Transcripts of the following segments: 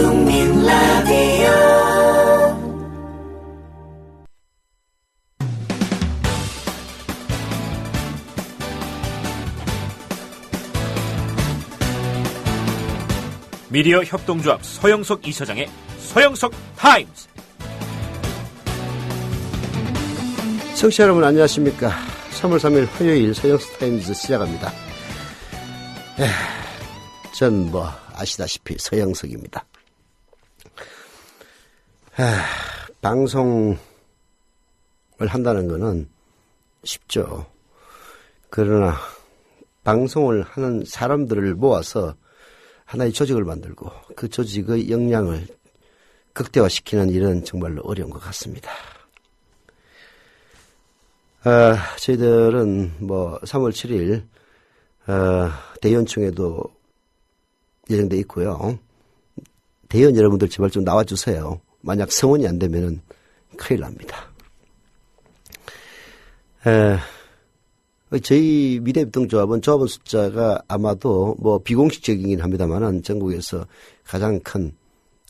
국민 라디오 미디어 협동조합 서영석 이사장의 서영석 타임스. 청취자 여러분 안녕하십니까. 3월 3일 화요일 서영석 타임스 시작합니다. 전 아시다시피 서영석입니다. 방송을 한다는 거는 쉽죠. 그러나 방송을 하는 사람들을 모아서 하나의 조직을 만들고 그 조직의 역량을 극대화시키는 일은 정말로 어려운 것 같습니다. 저희들은 3월 7일 대의원총회도 예정돼 있고요. 대의원 여러분들 제발 좀 나와주세요. 만약 성원이 안 되면은 큰일 납니다. 저희 미래협동조합은 조합원 숫자가 아마도 비공식적이긴 합니다만은 전국에서 가장 큰,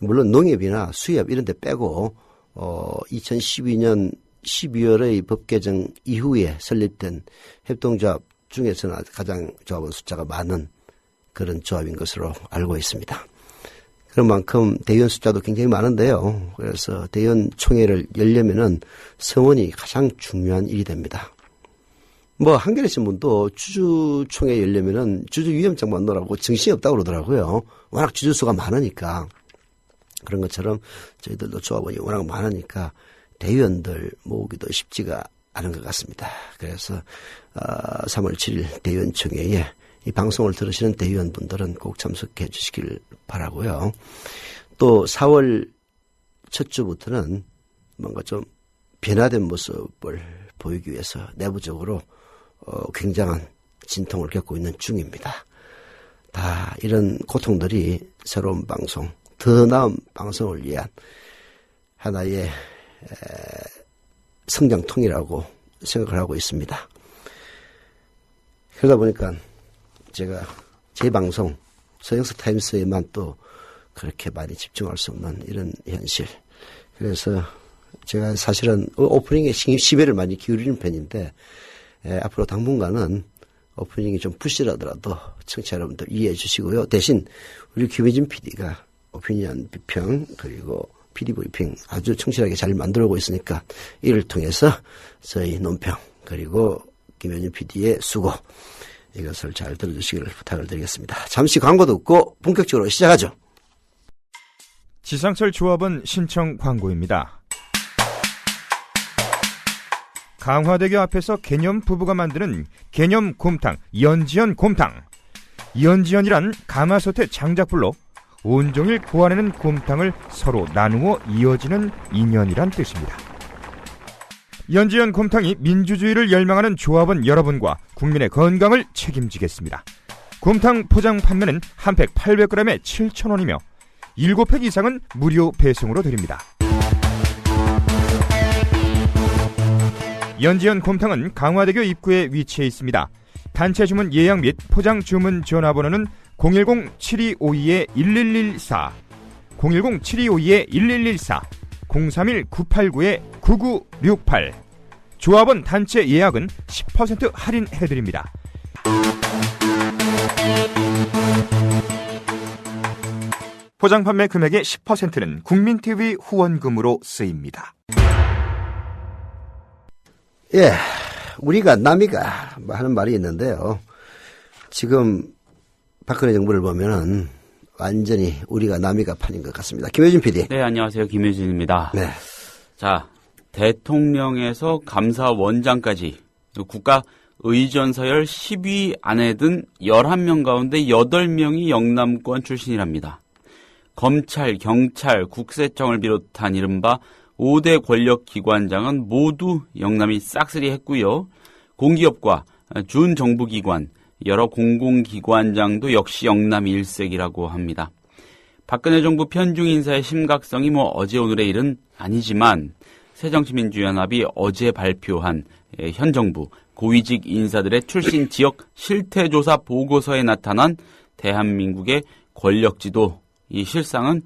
물론 농협이나 수협 이런 데 빼고 2012년 12월의 법 개정 이후에 설립된 협동조합 중에서는 가장 조합원 숫자가 많은 그런 조합인 것으로 알고 있습니다. 그런 만큼 대의원 숫자도 굉장히 많은데요. 그래서 대의원 총회를 열려면은 성원이 가장 중요한 일이 됩니다. 한겨레 신문도 주주총회 열려면은 주주위원장 만나라고 정신이 없다고 그러더라고요. 워낙 주주수가 많으니까. 그런 것처럼 저희들도 조합원이 워낙 많으니까 대의원들 모으기도 쉽지가 않은 것 같습니다. 그래서 3월 7일 대의원총회에 이 방송을 들으시는 대의원분들은 꼭 참석해 주시길 바라고요. 또 4월 첫 주부터는 뭔가 좀 변화된 모습을 보이기 위해서 내부적으로 굉장한 진통을 겪고 있는 중입니다. 다 이런 고통들이 새로운 방송, 더 나은 방송을 위한 하나의 성장통이라고 생각을 하고 있습니다. 그러다 보니까 제가 제 방송 서영석 타임스에만 또 그렇게 많이 집중할 수 없는 이런 현실. 그래서 제가 사실은 오프닝에 시배를 많이 기울이는 편인데 앞으로 당분간은 오프닝이 좀 부실하더라도 청취자 여러분들 이해해 주시고요. 대신 우리 김혜진 PD가 오피니언 비평 그리고 PD 브리핑 아주 충실하게 잘 만들어오고 있으니까 이를 통해서 저희 논평 그리고 김혜진 PD의 수고 이것을 잘 들어주시기를 부탁을 드리겠습니다. 잠시 광고 듣고 본격적으로 시작하죠. 지상철 조합원 신청 광고입니다. 강화대교 앞에서 개념 부부가 만드는 개념 곰탕 연지연 곰탕. 연지연이란 가마솥의 장작불로 온종일 구워내는 곰탕을 서로 나누어 이어지는 인연이란 뜻입니다. 연지연 곰탕이 민주주의를 열망하는 조합원 여러분과 국민의 건강을 책임지겠습니다. 곰탕 포장 판매는 한 팩 800g에 7,000원이며 7팩 이상은 무료 배송으로 드립니다. 연지연 곰탕은 강화대교 입구에 위치해 있습니다. 단체 주문 예약 및 포장 주문 전화번호는 010-7252-1114, 010-7252-1114, 031-989-9968. 조합원 단체 예약은 10% 할인해드립니다. 포장 판매 금액의 10%는 국민TV 후원금으로 쓰입니다. 예, 우리가 남이가 하는 말이 있는데요. 지금 박근혜 정부를 보면은 완전히 우리가 남이가 판인 것 같습니다. 김효진 PD. 네, 안녕하세요. 김효진입니다. 네. 자, 대통령에서 감사원장까지 국가 의전서열 10위 안에 든 11명 가운데 8명이 영남권 출신이랍니다. 검찰, 경찰, 국세청을 비롯한 이른바 5대 권력기관장은 모두 영남이 싹쓸이 했고요. 공기업과 준정부기관, 여러 공공기관장도 역시 영남이 일색이라고 합니다. 박근혜 정부 편중 인사의 심각성이 어제 오늘의 일은 아니지만 새정치민주연합이 어제 발표한 현 정부 고위직 인사들의 출신 지역 실태조사 보고서에 나타난 대한민국의 권력지도 이 실상은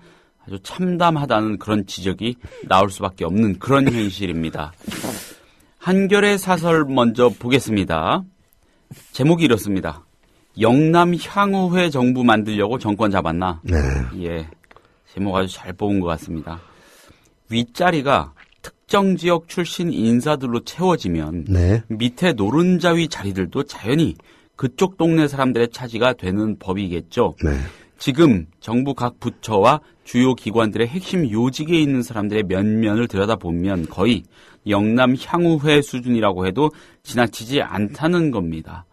아주 참담하다는 그런 지적이 나올 수밖에 없는 그런 현실입니다. 한겨레 사설 먼저 보겠습니다. 제목이 이렇습니다. 영남 향후회 정부 만들려고 정권 잡았나? 네. 예, 제목 아주 잘 뽑은 것 같습니다. 윗자리가 특정 지역 출신 인사들로 채워지면 네. 밑에 노른자위 자리들도 자연히 그쪽 동네 사람들의 차지가 되는 법이겠죠. 네. 지금 정부 각 부처와 주요 기관들의 핵심 요직에 있는 사람들의 면면을 들여다보면 거의 영남 향후회 수준이라고 해도 지나치지 않다는 겁니다.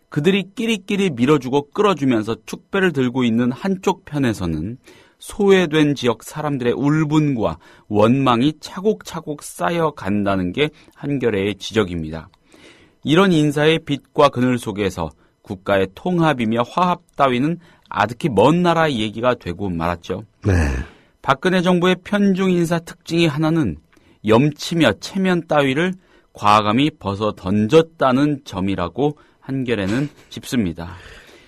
그들이 끼리끼리 밀어주고 끌어주면서 축배를 들고 있는 한쪽 편에서는 소외된 지역 사람들의 울분과 원망이 차곡차곡 쌓여간다는 게 한겨레의 지적입니다. 이런 인사의 빛과 그늘 속에서 국가의 통합이며 화합 따위는 아득히 먼 나라 얘기가 되고 말았죠. 네. 박근혜 정부의 편중 인사 특징이 하나는 염치며 체면 따위를 과감히 벗어 던졌다는 점이라고 한겨레는 짚습니다.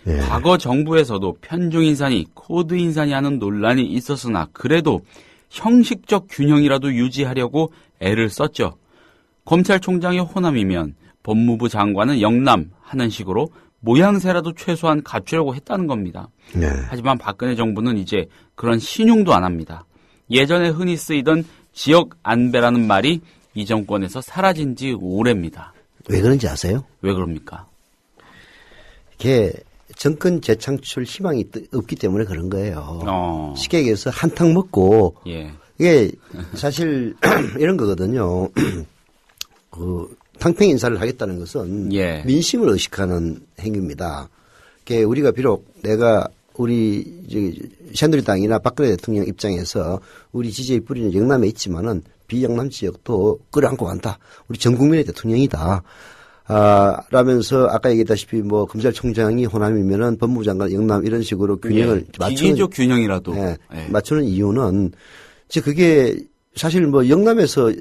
예. 과거 정부에서도 편중 인사니 코드 인사니 하는 논란이 있었으나 그래도 형식적 균형이라도 유지하려고 애를 썼죠. 검찰총장이 호남이면 법무부 장관은 영남 하는 식으로 모양새라도 최소한 갖추려고 했다는 겁니다. 네. 하지만 박근혜 정부는 이제 그런 신용도 안 합니다. 예전에 흔히 쓰이던 지역 안배라는 말이 이 정권에서 사라진 지 오래입니다. 왜 그런지 아세요? 왜 그럽니까? 이게 정권 재창출 희망이 없기 때문에 그런 거예요. 쉽게 얘기해서 한탕 먹고 예. 이게 사실 이런 거거든요. 그 탕평 인사를 하겠다는 것은 예. 민심을 의식하는 행위입니다. 이게 우리가 비록 내가 우리 새누리당이나 박근혜 대통령 입장에서 우리 지지의 뿌리는 영남에 있지만은 비영남 지역도 끌어안고 간다. 우리 전 국민의 대통령이다. 라면서 아까 얘기했다시피 뭐 검찰총장이 호남이면은 법무부 장관 영남 이런 식으로 균형을 맞추는 기계적 균형이라도 예, 예. 맞추는 이유는 이제 그게 사실 뭐 영남에서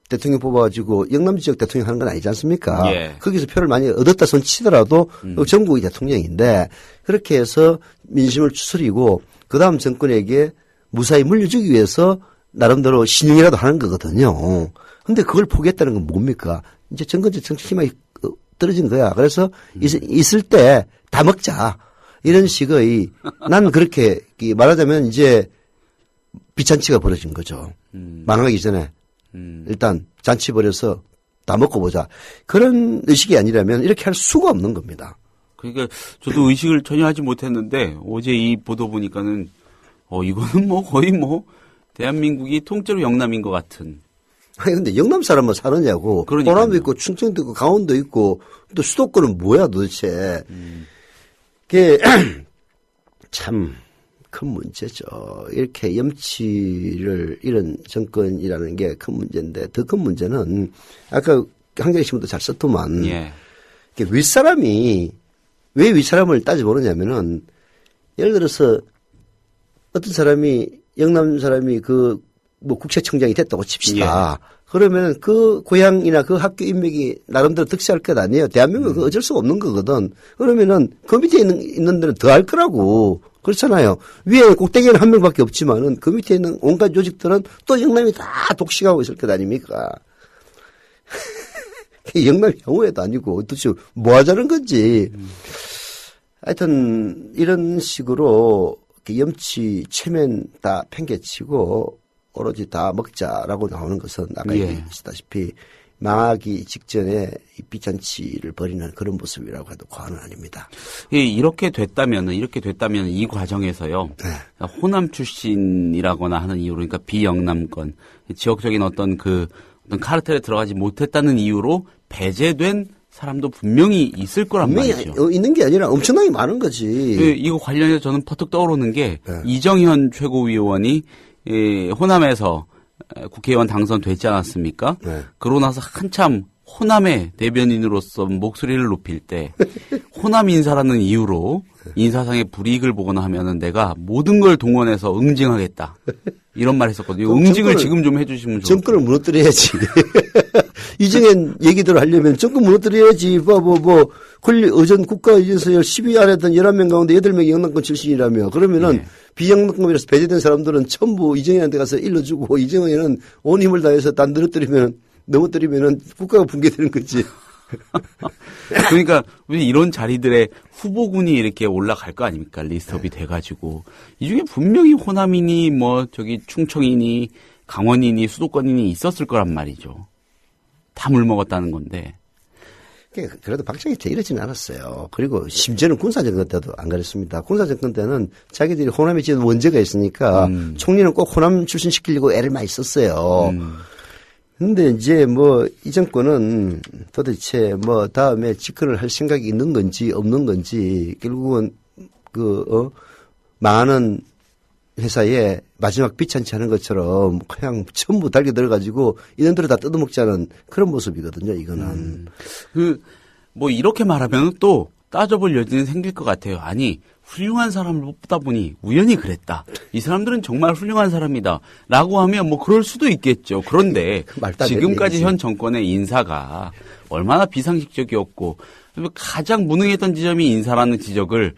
대통령 뽑아가지고 영남 지역 대통령 하는 건 아니지 않습니까? 예. 거기서 표를 많이 얻었다 손 치더라도 전국의 대통령인데 그렇게 해서 민심을 추스리고 그 다음 정권에게 무사히 물려주기 위해서 나름대로 신용이라도 하는 거거든요. 근데 그걸 포기했다는 건 뭡니까? 이제 정권적 정치 희망이 떨어진 거야. 그래서 있을 때 다 먹자. 이런 식의 난 그렇게 말하자면 이제 비잔치가 벌어진 거죠. 망하기 전에 일단 잔치 벌여서 다 먹고 보자. 그런 의식이 아니라면 이렇게 할 수가 없는 겁니다. 그러니까 저도 의식을 전혀 하지 못했는데 어제 이 보도 보니까는 이거는 뭐 거의 뭐 대한민국이 통째로 영남인 것 같은. 아니 근데 영남 사람만 사느냐고. 그러니까요. 호남도 있고 충청도 있고 강원도 있고 또 수도권은 뭐야 도대체. 그게 참 큰 문제죠. 이렇게 염치를 잃은 정권이라는 게 큰 문제인데 더 큰 문제는 아까 한겨레 신문도 잘 썼더만 예. 윗사람이 왜 윗사람을 따져보느냐면은 예를 들어서 어떤 사람이 영남 사람이 뭐 국세청장이 됐다고 칩시다. 예. 그러면 그 고향이나 그 학교 인맥이 나름대로 득세할 것 아니에요. 대한민국은 그거 어쩔 수가 없는 거거든. 그러면은 그 밑에 있는 데는 더 할 거라고. 그렇잖아요. 위에 꼭대기에는 한 명밖에 없지만은 그 밑에 있는 온갖 조직들은 또 영남이 다 독식하고 있을 것 아닙니까? 영남 향후에도 아니고 도대체 뭐 하자는 건지. 하여튼 이런 식으로 염치 체면 다 팽개치고 오로지 다 먹자라고 나오는 것은 아까 얘기했다시피 망하기 직전에 이 비잔치를 벌이는 그런 모습이라고 해도 과언은 아닙니다. 이렇게 됐다면 이 과정에서요. 네. 호남 출신이라거나 하는 이유로 그러니까 비영남권 지역적인 어떤 카르텔에 들어가지 못했다는 이유로 배제된 사람도 분명히 있을 거란 말이죠. 있는 게 아니라 엄청나게 많은 거지. 이거 관련해서 저는 퍼뜩 떠오르는 게 네. 이정현 최고위원이 호남에서 국회의원 당선됐지 않았습니까? 네. 그러고 나서 한참 호남의 대변인으로서 목소리를 높일 때 호남 인사라는 이유로 인사상의 불이익을 보거나 하면은 내가 모든 걸 동원해서 응징하겠다. 이런 말 했었거든요. 응징을 지금 좀 해주시면 좋겠어요. 정권을 무너뜨려야지. 이정현 얘기대로 하려면 정권 무너뜨려야지. 의전 국가의전서열 10위 안에 든 11명 가운데 8명이 영남권 출신이라며. 그러면은 네. 비영남권이라서 배제된 사람들은 전부 이정현한테 가서 일러주고 이정현은 온 힘을 다해서 다 넘어뜨리면은 국가가 붕괴되는 거지. 그러니까 왜 이런 자리들에 후보군이 이렇게 올라갈 거 아닙니까? 리스트업이 돼가지고 이 중에 분명히 호남이니 뭐 저기 충청이니 강원이니 수도권이니 있었을 거란 말이죠. 다 물먹었다는 건데. 그래도 박정희 때 이러지는 않았어요. 그리고 심지어는 군사정권 때도 안 그랬습니다. 군사정권 때는 자기들이 호남에 지은 원죄가 있으니까 총리는 꼭 호남 출신 시키려고 애를 많이 썼어요. 근데 이제 이 정권은 도대체 다음에 집권을 할 생각이 있는 건지 없는 건지 결국은 많은 회사에 마지막 비찬치 하는 것처럼 그냥 전부 달겨들어가지고 이놈들을 다 뜯어먹자는 그런 모습이거든요, 이거는. 이렇게 말하면 또 따져볼 여지는 생길 것 같아요. 아니, 훌륭한 사람을 뽑다 보니 우연히 그랬다. 이 사람들은 정말 훌륭한 사람이다. 라고 하면 그럴 수도 있겠죠. 그런데 지금까지 현 정권의 인사가 얼마나 비상식적이었고 가장 무능했던 지점이 인사라는 지적을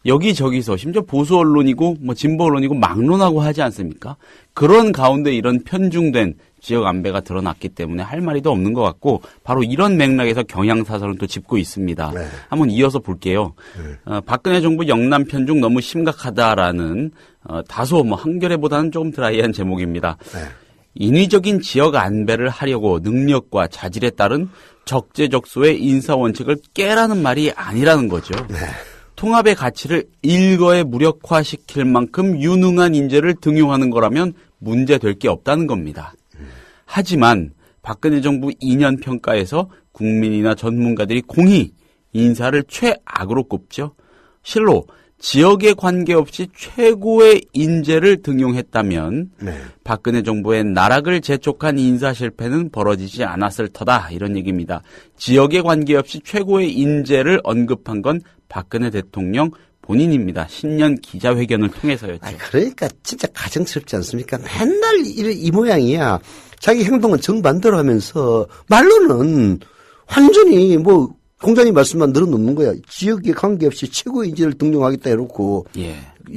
여기저기서 심지어 보수 언론이고 진보 언론이고 막론하고 하지 않습니까? 그런 가운데 이런 편중된 지역 안배가 드러났기 때문에 할 말이 더 없는 것 같고 바로 이런 맥락에서 경향사설은 또 짚고 있습니다. 네. 한번 이어서 볼게요. 박근혜 정부 영남 편중 너무 심각하다라는 다소 한겨레보다는 조금 드라이한 제목입니다. 네. 인위적인 지역 안배를 하려고 능력과 자질에 따른 적재적소의 인사 원칙을 깨라는 말이 아니라는 거죠. 네. 통합의 가치를 일거에 무력화시킬 만큼 유능한 인재를 등용하는 거라면 문제될 게 없다는 겁니다. 하지만 박근혜 정부 2년 평가에서 국민이나 전문가들이 공히 인사를 최악으로 꼽죠. 실로 지역에 관계없이 최고의 인재를 등용했다면 박근혜 정부의 나락을 재촉한 인사 실패는 벌어지지 않았을 터다. 이런 얘기입니다. 지역에 관계없이 최고의 인재를 언급한 건 박근혜 대통령 본인입니다. 신년 기자회견을 통해서였죠. 그러니까 진짜 가정스럽지 않습니까? 맨날 이 모양이야. 자기 행동은 정반대로 하면서 말로는 완전히 공장님 말씀만 늘어놓는 거야. 지역에 관계없이 최고의 인재를 등용하겠다 해놓고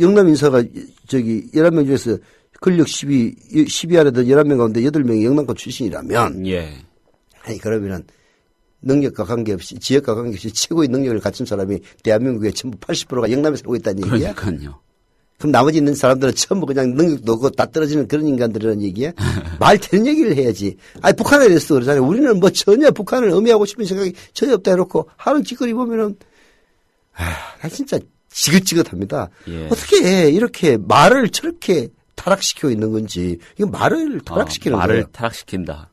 영남 인사가 11명 중에서 권력 10위 안에 든 11명 가운데 8명이 영남권 출신이라면 아니 그러면은 능력과 관계없이 지역과 관계없이 최고의 능력을 갖춘 사람이 대한민국의 전부 80%가 영남에 살고 있다는 얘기야. 그러니까요. 그럼 나머지 있는 사람들은 전부 그냥 능력도 없고 다 떨어지는 그런 인간들이라는 얘기야? 말 되는 얘기를 해야지. 아니 북한에 대해서 그러잖아요. 우리는 전혀 북한을 음해하고 싶은 생각이 전혀 없다 해놓고 하는 짓거리 보면은 나 진짜 지긋지긋합니다. 어떻게 이렇게 말을 저렇게 타락시키고 있는 건지. 이거 말을 타락시키는 거예요. 말을 타락시킨다.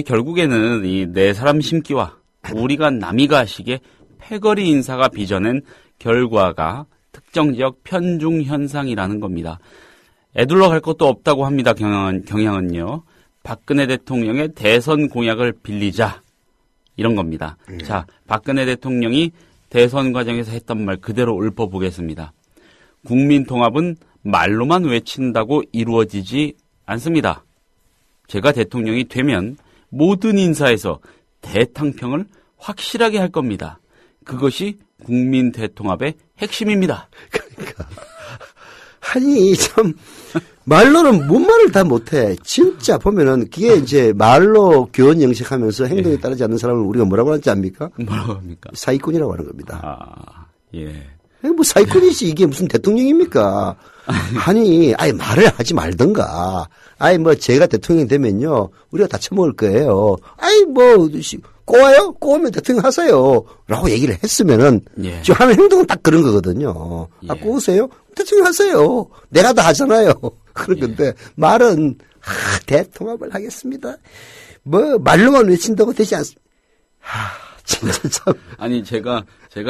결국에는 이 내 사람 심기와 우리가 남이가 식의 패거리 인사가 빚어낸 결과가 특정 지역 편중 현상이라는 겁니다. 애둘러 갈 것도 없다고 합니다. 경향은요. 박근혜 대통령의 대선 공약을 빌리자. 이런 겁니다. 자, 박근혜 대통령이 대선 과정에서 했던 말 그대로 읊어보겠습니다. 국민 통합은 말로만 외친다고 이루어지지 않습니다. 제가 대통령이 되면 모든 인사에서 대탕평을 확실하게 할 겁니다. 그것이 국민 대통합의 핵심입니다. 그러니까 아니 참 말로는 뭔 말을 다 못해. 진짜 보면은 그게 이제 말로 교원 영식하면서 행동에 따르지 않는 사람을 우리가 뭐라고 하는지 압니까? 뭐라고 합니까? 사기꾼이라고 하는 겁니다. 사기꾼이지 이게 무슨 대통령입니까? 아니 말을 하지 말던가. 제가 대통령이 되면요 우리가 다 처먹을 거예요. 꼬아요? 꼬우면 대통령 하세요. 라고 얘기를 했으면은, 지금 하는 행동은 딱 그런 거거든요. 꼬우세요? 대통령 하세요. 내가 다 하잖아요. 그런 건데, 말은, 대통합을 하겠습니다. 말로만 외친다고 되지 않습니다. 진짜 참. 아니, 제가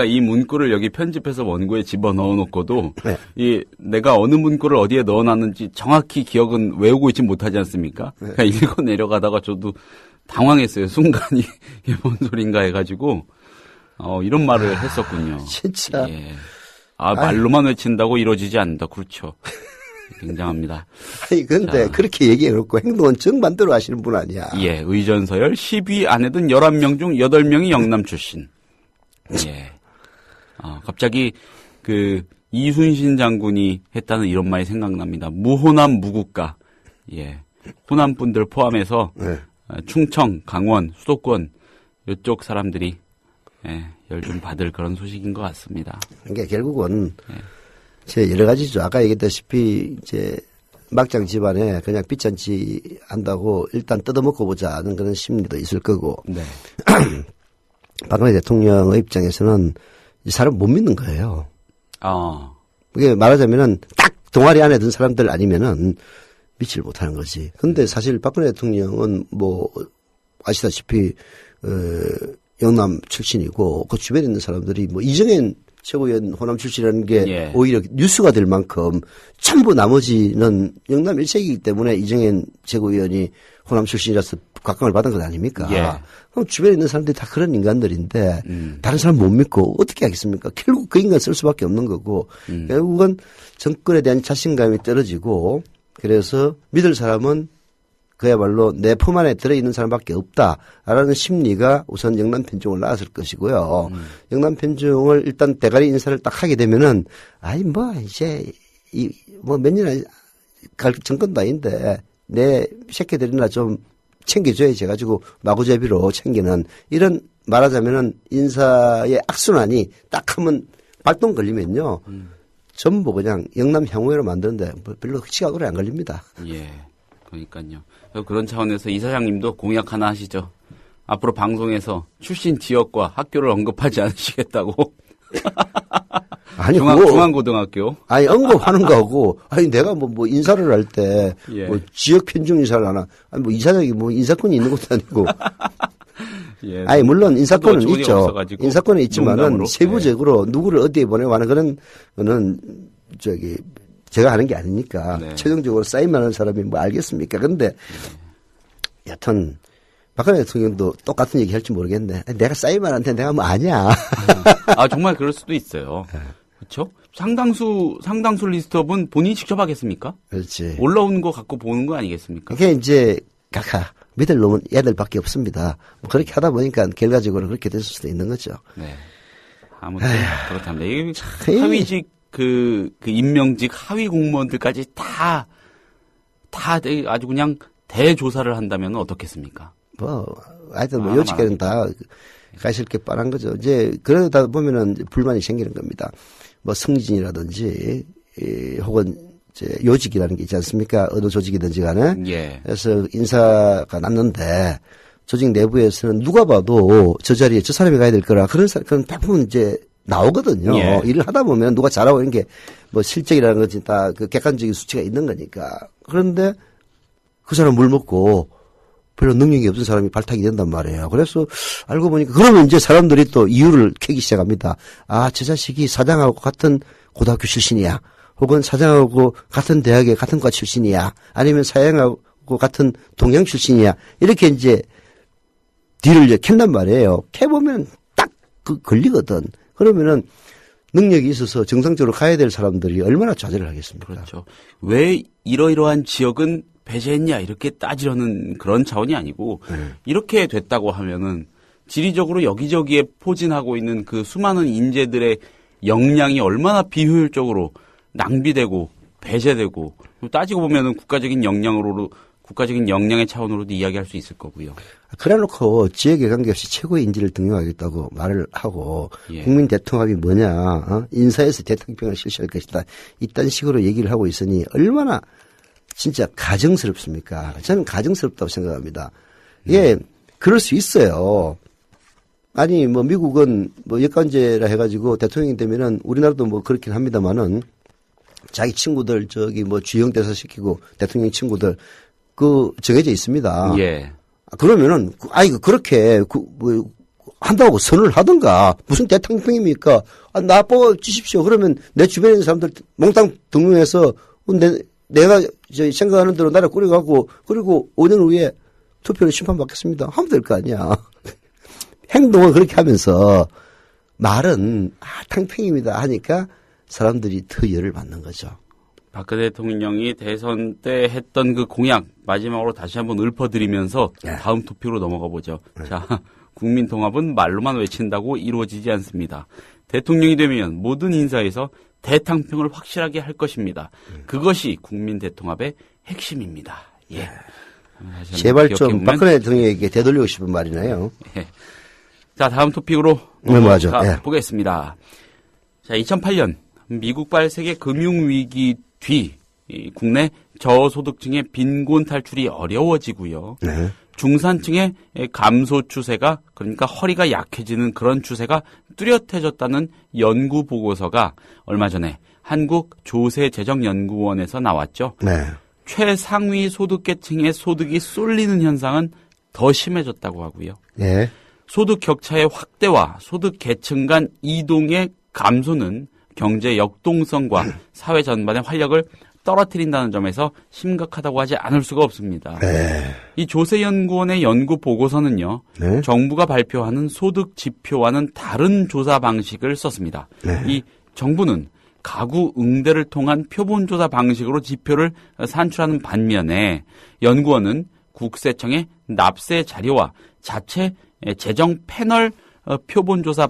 이 문구를 여기 편집해서 원고에 집어 넣어 놓고도, 내가 어느 문구를 어디에 넣어 놨는지 정확히 기억은 외우고 있지 못하지 않습니까? 그러니까 읽어 내려가다가 저도 당황했어요. 순간이 이게 뭔 소린가 해가지고 이런 말을 했었군요. 진짜. 말로만 외친다고 이루어지지 않는다. 그렇죠. 굉장합니다. 아니, 근데 그렇게 얘기해놓고 행동은 정반대로 하시는 분 아니야. 예, 의전서열 10위 안에 든 11명 중 8명이 영남 출신. 예. 갑자기 이순신 장군이 했다는 이런 말이 생각납니다. 무호남 무국가. 예. 호남 분들 포함해서 네. 충청, 강원, 수도권 이쪽 사람들이 열 좀 받을 그런 소식인 것 같습니다. 그러니까 결국은 제 여러 가지죠. 아까 얘기했다시피 이제 막장 집안에 그냥 빚잔치 한다고 일단 뜯어먹고 보자 하는 그런 심리도 있을 거고. 네. 박근혜 대통령의 입장에서는 이 사람 못 믿는 거예요. 그게 말하자면은 딱 동아리 안에 든 사람들 아니면은 믿지를 못하는 거지. 근데 사실 박근혜 대통령은 뭐 아시다시피 영남 출신이고 그 주변에 있는 사람들이 뭐 이정현 최고위원 호남 출신이라는 게 오히려 뉴스가 될 만큼 전부 나머지는 영남 일색이기 때문에 이정현 최고위원이 호남 출신이라서 각광을 받은 것 아닙니까? 그럼 주변에 있는 사람들이 다 그런 인간들인데 다른 사람 못 믿고 어떻게 하겠습니까? 결국 그 인간 쓸 수밖에 없는 거고 결국은 정권에 대한 자신감이 떨어지고 그래서 믿을 사람은 그야말로 내 품 안에 들어있는 사람밖에 없다라는 심리가 우선 영남 편중을 낳았을 것이고요. 영남 편중을 일단 대가리 인사를 딱 하게 되면은 아니 뭐 이제 뭐 몇 년 갈 정권도 아닌데 내 새끼들이나 좀 챙겨줘야지 해가지고 마구잡이로 챙기는 이런 말하자면은 인사의 악순환이 딱 하면 발동 걸리면요. 전부 그냥 영남 향후회로 만드는데 별로 시간 오래 안 걸립니다. 예. 그러니까요. 그런 차원에서 이사장님도 공약 하나 하시죠. 앞으로 방송에서 출신 지역과 학교를 언급하지 않으시겠다고. 아니, 중앙고등학교. 아니, 언급하는 거하고, 아니, 내가 뭐 인사를 할 때, 뭐 지역 편중 인사를 하나, 아니, 뭐 이사장이 뭐 인사권이 있는 것도 아니고. 예, 아니, 물론 인사권은 있죠. 없어가지고. 인사권은 있지만은 농담으로. 세부적으로 누구를 어디에 보내고 하는 그런 거는 제가 하는 게 아니니까. 네. 최종적으로 사인만 하는 사람이 뭐 알겠습니까? 근데 여튼 박근혜 대통령도 똑같은 얘기 할지 모르겠네. 내가 사인만 하는데 내가 뭐 아냐. 정말 그럴 수도 있어요. 그렇죠? 상당수 리스트업은 본인이 직접 하겠습니까? 그렇지. 올라오는 거 갖고 보는 거 아니겠습니까? 그게 이제 믿을 놈은 애들밖에 없습니다. 뭐 그렇게 하다 보니까 결과적으로 그렇게 됐을 수도 있는 거죠. 네. 아무튼 그렇답니다. 이게 하위직 그 임명직 하위 공무원들까지 다 아주 그냥 대조사를 한다면 어떻겠습니까? 하여튼 뭐 요직에는 다 가실 게 뻔한 거죠. 이제 그러다 보면은 불만이 생기는 겁니다. 뭐 승진이라든지 혹은 이제 요직이라는 게 있지 않습니까? 어느 조직이든지 간에. 예. 그래서 인사가 났는데 조직 내부에서는 누가 봐도 저 자리에 저 사람이 가야 될 거라 그런 대부분 이제 나오거든요. 예. 일을 하다 보면 누가 잘하고 있는 게 뭐 실적이라는 것이 다 그 객관적인 수치가 있는 거니까. 그런데 그 사람 물 먹고 별로 능력이 없는 사람이 발탁이 된단 말이에요. 그래서 알고 보니까 그러면 이제 사람들이 또 이유를 캐기 시작합니다. 저 자식이 사장하고 같은 고등학교 출신이야. 혹은 사장하고 같은 대학의 같은 과 출신이야. 아니면 사장하고 같은 동양 출신이야. 이렇게 이제 뒤를 이제 캔단 말이에요. 캐보면 딱 걸리거든. 그러면은 능력이 있어서 정상적으로 가야 될 사람들이 얼마나 좌절을 하겠습니까? 그렇죠. 왜 이러이러한 지역은 배제했냐 이렇게 따지려는 그런 차원이 아니고 이렇게 됐다고 하면은 지리적으로 여기저기에 포진하고 있는 그 수많은 인재들의 역량이 얼마나 비효율적으로 낭비되고 배제되고 따지고 보면은 국가적인 역량의 차원으로도 이야기할 수 있을 거고요. 그래놓고 지역에 관계없이 최고의 인재를 등용하겠다고 말을 하고 국민 대통합이 뭐냐, 인사에서 대통령을 실시할 것이다. 이딴 식으로 얘기를 하고 있으니 얼마나 진짜 가정스럽습니까? 저는 가정스럽다고 생각합니다. 예, 그럴 수 있어요. 아니, 뭐, 미국은 뭐, 역관제라 해가지고 대통령이 되면은 우리나라도 뭐 그렇긴 합니다만은 자기 친구들 뭐 주영 대사 시키고 대통령 친구들 정해져 있습니다. 예. 그러면은, 그렇게, 뭐, 한다고 선을 하든가, 무슨 대통령입니까? 나 뽑아주십시오. 그러면 내 주변에 있는 사람들 몽땅 등용해서 내가 생각하는 대로 나라 꾸려가고, 그리고 5년 후에 투표로 심판받겠습니다. 하면 될 거 아니야. 행동을 그렇게 하면서 말은 탕평입니다 하니까 사람들이 더 열을 받는 거죠. 박근혜 대통령이 대선 때 했던 그 공약 마지막으로 다시 한번 읊어드리면서 다음 토픽으로 넘어가 보죠. 자, 국민 통합은 말로만 외친다고 이루어지지 않습니다. 대통령이 되면 모든 인사에서 대탕평을 확실하게 할 것입니다. 그것이 국민 대통합의 핵심입니다. 예. 제발 좀 박근혜 대통령에게 되돌리고 싶은 말이네요. 예. 자, 다음 토픽으로 넘어가 보겠습니다. 자, 2008년 미국발 세계 금융위기 뒤 국내 저소득층의 빈곤 탈출이 어려워지고요. 네. 중산층의 감소 추세가, 그러니까 허리가 약해지는 그런 추세가 뚜렷해졌다는 연구 보고서가 얼마 전에 한국조세재정연구원에서 나왔죠. 네. 최상위 소득계층의 소득이 쏠리는 현상은 더 심해졌다고 하고요. 네. 소득 격차의 확대와 소득 계층 간 이동의 감소는 경제 역동성과 사회 전반의 활력을 떨어뜨린다는 점에서 심각하다고 하지 않을 수가 없습니다. 네. 이 조세연구원의 연구 보고서는요. 네. 정부가 발표하는 소득 지표와는 다른 조사 방식을 썼습니다. 네. 이 정부는 가구 응대를 통한 표본조사 방식으로 지표를 산출하는 반면에 연구원은 국세청의 납세 자료와 자체 재정 패널 표본조사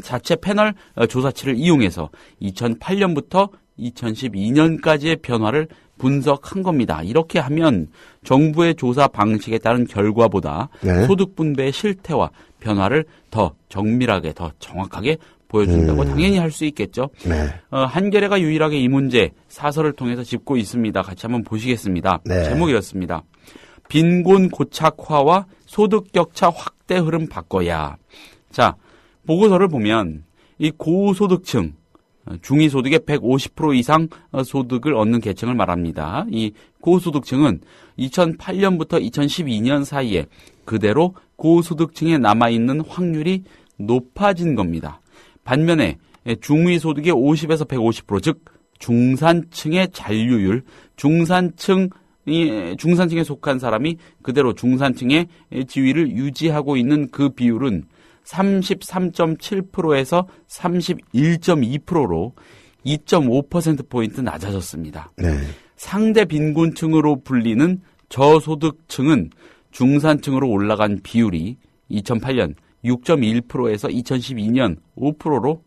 자체 패널 조사치를 이용해서 2008년부터 2012년까지의 변화를 분석한 겁니다. 이렇게 하면 정부의 조사 방식에 따른 결과보다 네. 소득 분배의 실태와 변화를 더 정밀하게, 더 정확하게 보여준다고 당연히 할 수 있겠죠. 네. 한겨레가 유일하게 이 문제 사설을 통해서 짚고 있습니다. 같이 한번 보시겠습니다. 네. 제목이 이렇습니다. 빈곤 고착화와 소득 격차 확대 흐름 바꿔야. 자, 보고서를 보면 이 고소득층, 중위소득의 150% 이상 소득을 얻는 계층을 말합니다. 이 고소득층은 2008년부터 2012년 사이에 그대로 고소득층에 남아있는 확률이 높아진 겁니다. 반면에 중위소득의 50에서 150%, 즉 중산층의 잔류율, 중산층에 속한 사람이 그대로 중산층의 지위를 유지하고 있는 그 비율은 33.7%에서 31.2%로 2.5%포인트 낮아졌습니다. 네. 상대 빈곤층으로 불리는 저소득층은 중산층으로 올라간 비율이 2008년 6.1%에서 2012년 5%로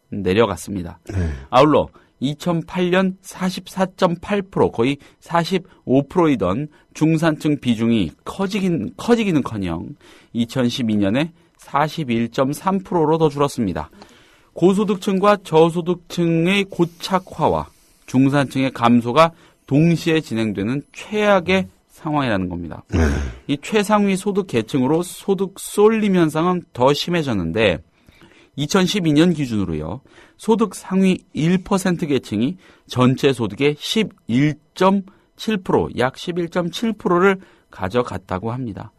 내려갔습니다. 아울러 2008년 44.8% 거의 45%이던 중산층 비중이 커지기는커녕 2012년에 41.3%로 더 줄었습니다. 고소득층과 저소득층의 고착화와 중산층의 감소가 동시에 진행되는 최악의 상황이라는 겁니다. 이 최상위 소득 계층으로 소득 쏠림 현상은 더 심해졌는데 2012년 기준으로요. 소득 상위 1% 계층이 전체 소득의 11.7%, 약 11.7%를 가져갔다고 합니다.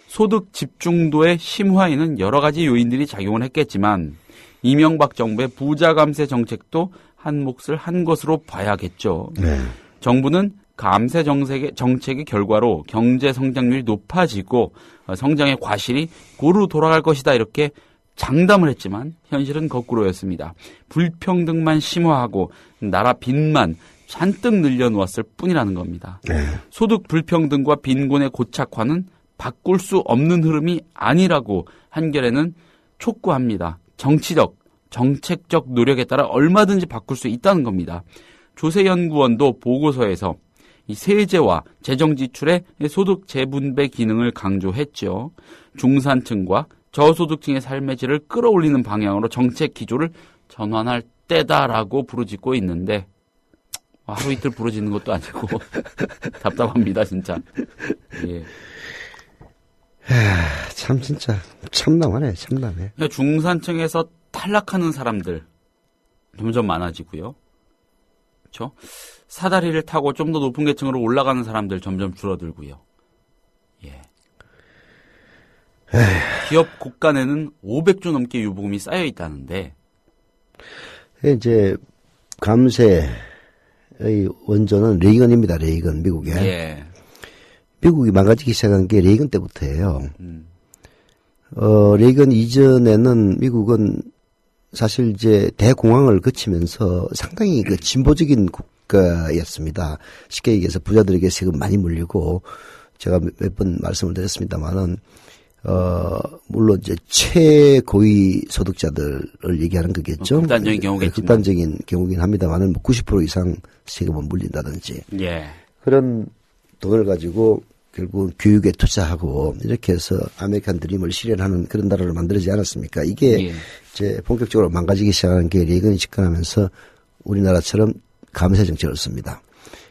소득 집중도의 심화에는 여러 가지 요인들이 작용을 했겠지만 이명박 정부의 부자 감세 정책도 한 몫을 한 것으로 봐야겠죠. 네. 정부는 감세 정책의 결과로 경제 성장률이 높아지고 성장의 과실이 고루 돌아갈 것이다 이렇게 장담을 했지만 현실은 거꾸로였습니다. 불평등만 심화하고 나라 빚만 잔뜩 늘려놓았을 뿐이라는 겁니다. 네. 소득 불평등과 빈곤의 고착화는 바꿀 수 없는 흐름이 아니라고 한겨레는 촉구합니다. 정치적, 정책적 노력에 따라 얼마든지 바꿀 수 있다는 겁니다. 조세연구원도 보고서에서 이 세제와 재정 지출의 소득 재분배 기능을 강조했죠. 중산층과 저소득층의 삶의 질을 끌어올리는 방향으로 정책 기조를 전환할 때다라고 부르짖고 있는데 하루 이틀 부르짖는 것도 아니고 답답합니다 진짜. 예. 참 진짜 참담하네. 그러니까 중산층에서 탈락하는 사람들 점점 많아지고요. 그렇죠? 사다리를 타고 좀 더 높은 계층으로 올라가는 사람들 점점 줄어들고요. 예. 기업 곳간에는 500조 넘게 유보금이 쌓여 있다는데 이제 감세의 원조는 레이건입니다. 레이건 미국에. 예. 미국이 망가지기 시작한 게 레이건 때부터예요. 레이건 이전에는 미국은 사실 이제 대공황을 거치면서 상당히 그 진보적인 거였습니다. 쉽게 얘기해서 부자들에게 세금 많이 물리고 제가 몇 번 말씀을 드렸습니다만은 물론 이제 최고위 소득자들을 얘기하는 거겠죠. 극단적인 경우겠지만. 극단적인 경우긴 합니다만은 뭐 90% 이상 세금은 물린다든지. 예. 그런 돈을 가지고 결국 교육에 투자하고 이렇게 해서 아메리칸 드림을 실현하는 그런 나라를 만들지 않았습니까? 이게 이제 본격적으로 망가지기 시작한 게 레이건이 집권하면서 우리나라처럼 감세 정책을 씁니다.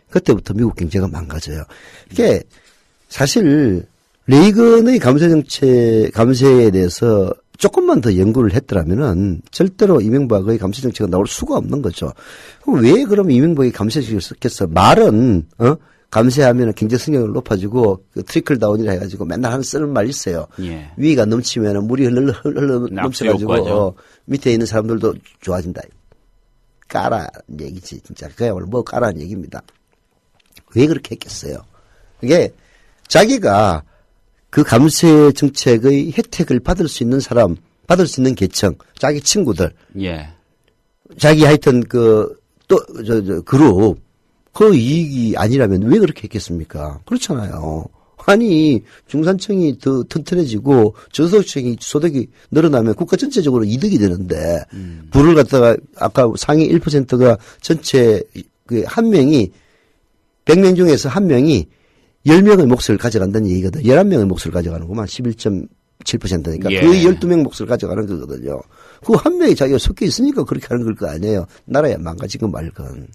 그때부터 미국 경제가 망가져요. 이게 사실 레이건의 감세에 대해서 조금만 더 연구를 했더라면은 절대로 이명박의 감세 정책은 나올 수가 없는 거죠. 그럼 왜 그럼 이명박이 감세 정책을 썼겠어? 말은 감세하면 경제 성장을 높아지고 그 트리클 다운이라 해가지고 맨날 쓰는 말 있어요. 예. 위가 넘치면 물이 흘러 넘쳐가지고 밑에 있는 사람들도 좋아진다. 까라는 얘기지 진짜. 그야말로 뭐 까라는 얘기입니다. 왜 그렇게 했겠어요? 이게 자기가 그 감세 정책의 혜택을 받을 수 있는 사람, 받을 수 있는 계층, 자기 친구들, 예. 자기 하여튼 그룹, 그 이익이 아니라면 왜 그렇게 했겠습니까? 그렇잖아요. 아니, 중산층이 더 튼튼해지고 저소득층이 소득이 늘어나면 국가 전체적으로 이득이 되는데, 부를 갖다가 아까 상위 1%가 전체 한 명이 100명 중에서 한 명이 10명의 몫을 가져간다는 얘기거든. 11명의 몫을 가져가는구만. 11.7%니까. 예. 거의 12명 몫을 가져가는 거거든요. 그 한 명이 자기가 섞여 있으니까 그렇게 하는 걸 거 아니에요. 나라야 망가지건 말건.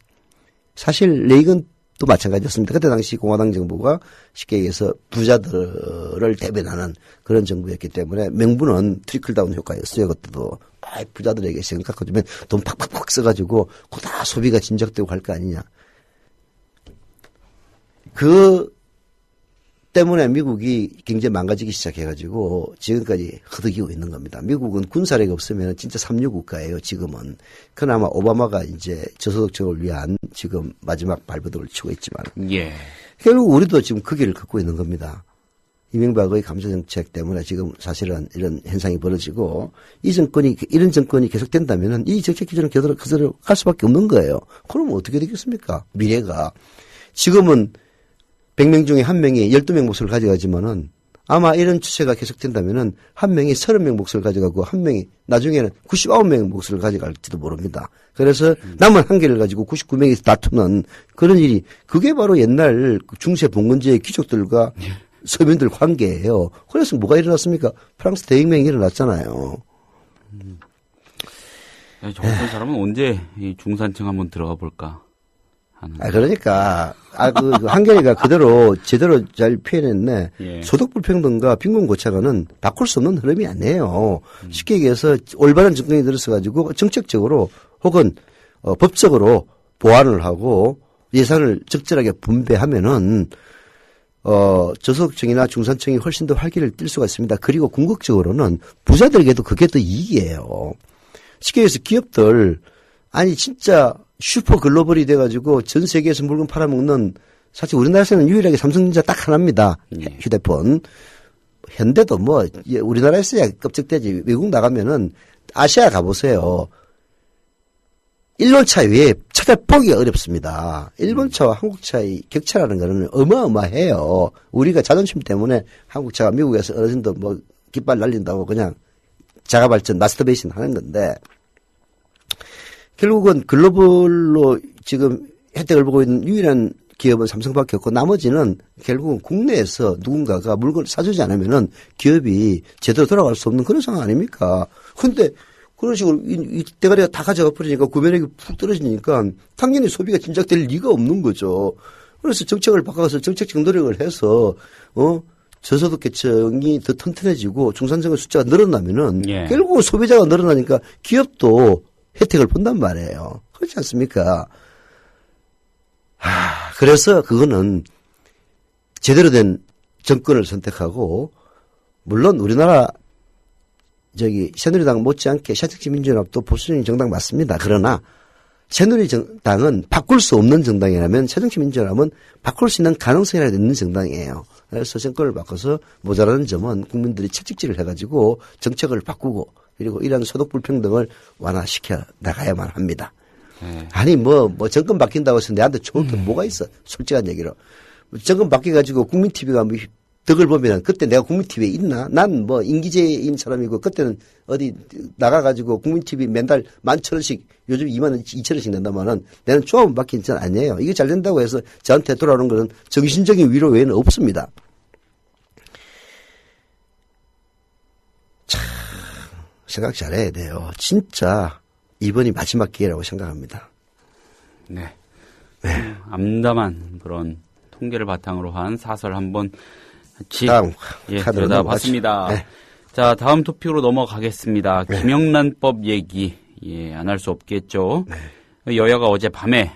사실 레이건도 마찬가지였습니다. 그때 당시 공화당 정부가 쉽게 얘기해서 부자들을 대변하는 그런 정부였기 때문에 명분은 트리클다운 효과였어요. 그때도. 부자들에게 세금 깎아주면 돈 팍팍팍 써가지고 그거 다 소비가 진작되고 할 거 아니냐. 그 때문에 미국이 굉장히 망가지기 시작해가지고 지금까지 허덕이고 있는 겁니다. 미국은 군사력이 없으면 진짜 삼류 국가예요, 지금은. 그나마 오바마가 이제 저소득층을 위한 지금 마지막 발버둥을 치고 있지만. 예. 결국 우리도 지금 그 길을 걷고 있는 겁니다. 이명박의 감세정책 때문에 지금 사실은 이런 현상이 벌어지고 이런 정권이 계속된다면은 이 정책 기준을 그대로 갈 수밖에 없는 거예요. 그러면 어떻게 되겠습니까? 미래가. 지금은 100명 중에 한 명이 12명 몫을 가져가지만은 아마 이런 추세가 계속된다면은 한 명이 30명 몫을 가져가고 한 명이 나중에는 99명 몫을 가져갈지도 모릅니다. 그래서 남은 한 개를 가지고 99명이 다투는 그런 일이 그게 바로 옛날 중세 봉건제의 귀족들과 서민들 관계예요. 그래서 뭐가 일어났습니까? 프랑스 대혁명이 일어났잖아요. 저 같은 사람은 언제 이 중산층 한번 들어가 볼까? 그러니까, 한결이가 그대로 제대로 잘 표현했네. 예. 소득 불평등과 빈곤 고착은 바꿀 수 없는 흐름이 아니에요. 쉽게 얘기해서 올바른 정권이 들어서가지고 정책적으로 혹은 법적으로 보완을 하고 예산을 적절하게 분배하면은 저소득층이나 중산층이 훨씬 더 활기를 띨 수가 있습니다. 그리고 궁극적으로는 부자들에게도 그게 더 이익이에요. 쉽게 얘기해서 기업들, 아니 진짜 슈퍼 글로벌이 돼가지고 전 세계에서 물건 팔아먹는 사실 우리나라에서는 유일하게 삼성전자 딱 하나입니다. 휴대폰. 현대도 뭐 우리나라에서야 껍적대지 외국 나가면은 아시아 가보세요. 일본차 외에 찾아보기가 어렵습니다. 일본차와 한국차의 격차라는 거는 어마어마해요. 우리가 자존심 때문에 한국차가 미국에서 어느 정도 뭐 깃발 날린다고 그냥 자가발전 마스터베이션 하는 건데 결국은 글로벌로 지금 혜택을 보고 있는 유일한 기업은 삼성밖에 없고 나머지는 결국은 국내에서 누군가가 물건을 사주지 않으면은 기업이 제대로 돌아갈 수 없는 그런 상황 아닙니까? 근데 그런 식으로 이 대가리가 다 가져가 버리니까 구매력이 푹 떨어지니까 당연히 소비가 진작될 리가 없는 거죠. 그래서 정책을 바꿔서 정책적 노력을 해서 저소득 계층이 더 튼튼해지고 중산층의 숫자가 늘어나면은 결국은 소비자가 늘어나니까 기업도 혜택을 본단 말이에요. 그렇지 않습니까? 그래서 그거는 제대로 된 정권을 선택하고 물론 우리나라 새누리당 못지않게 새정치민주연합도 보수적인 정당 맞습니다. 그러나 새누리당은 바꿀 수 없는 정당이라면 새정치민주연합은 바꿀 수 있는 가능성이라도 있는 정당이에요. 그래서 정권을 바꿔서 모자라는 점은 국민들이 채찍질을 해가지고 정책을 바꾸고 그리고 이러한 소득 불평등을 완화시켜 나가야만 합니다. 네. 아니 뭐 정권 바뀐다고 해서 내한테 좋을 게 뭐가 있어? 솔직한 얘기로. 정권 바뀌어가지고 국민 TV가 뭐 덕을 보면은 그때 내가 국민 TV에 있나? 난 뭐 인기제인 사람이고 그때는 어디 나가가지고 국민 TV 맨달 11,000원씩 요즘 2만 2천원씩 낸다마는 내는 조합은 바뀐 건 아니에요. 이게 잘 된다고 해서 저한테 돌아오는 거는 정신적인 위로 외에는 없습니다. 참 생각 잘해야 돼요. 진짜 이번이 마지막 기회라고 생각합니다. 네. 암담한 그런 통계를 바탕으로 한 사설 한번 다음 들여다봤습니다. 네. 자, 다음 토픽으로 넘어가겠습니다. 네. 김영란법 얘기, 안 할 수 없겠죠. 네. 여야가 어젯밤에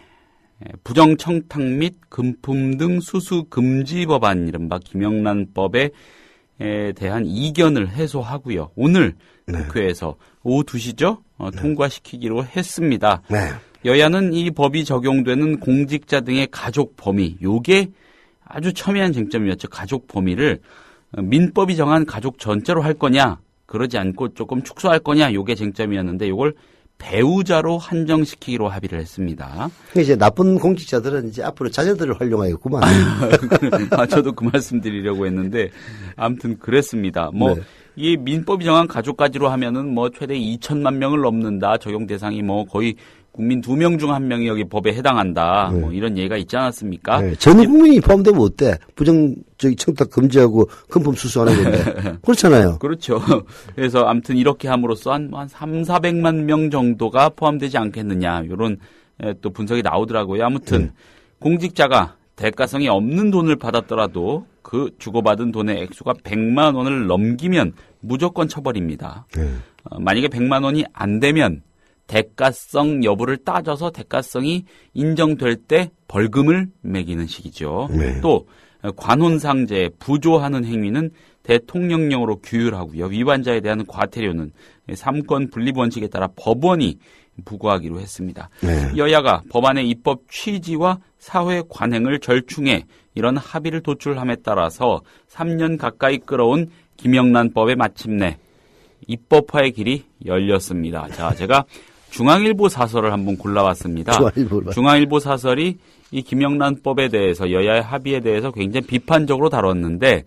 부정청탁 및 금품 등 수수 금지 법안, 이른바 김영란법에 대한 이견을 해소하고요. 오늘 네. 국회에서 오후 2시죠? 통과시키기로 했습니다. 네. 여야는 이 법이 적용되는 공직자 등의 가족 범위, 요게 아주 첨예한 쟁점이었죠. 가족 범위를 민법이 정한 가족 전체로 할 거냐, 그러지 않고 조금 축소할 거냐, 요게 쟁점이었는데 요걸 배우자로 한정시키기로 합의를 했습니다. 이제 나쁜 공직자들은 이제 앞으로 자녀들을 활용하겠구만. 저도 그 말씀 드리려고 했는데 아무튼 그랬습니다. 뭐 네. 이 민법이 정한 가족까지로 하면은 뭐 최대 2천만 명을 넘는다. 적용 대상이 뭐 거의 국민 2명 중 1명이 여기 법에 해당한다. 뭐 이런 얘기가 있지 않았습니까? 네. 전 국민이 포함되면 어때? 부정적인 청탁 금지하고 금품 수수하는 건데. 그렇잖아요. 그렇죠. 그래서 아무튼 이렇게 함으로써 한 3,400만 명 정도가 포함되지 않겠느냐. 이런 또 분석이 나오더라고요. 아무튼 공직자가 대가성이 없는 돈을 받았더라도 그 주고받은 돈의 액수가 100만 원을 넘기면 무조건 처벌입니다. 만약에 100만 원이 안 되면 대가성 여부를 따져서 대가성이 인정될 때 벌금을 매기는 식이죠. 네. 또 관혼상제에 부조하는 행위는 대통령령으로 규율하고요. 위반자에 대한 과태료는 3권 분립 원칙에 따라 법원이 부과하기로 했습니다. 네. 여야가 법안의 입법 취지와 사회 관행을 절충해 이런 합의를 도출함에 따라서 3년 가까이 끌어온 김영란법의 마침내 입법화의 길이 열렸습니다. 자, 제가 중앙일보 사설을 한번 골라왔습니다. 중앙일보 사설이 이 김영란법에 대해서 여야의 합의에 대해서 굉장히 비판적으로 다뤘는데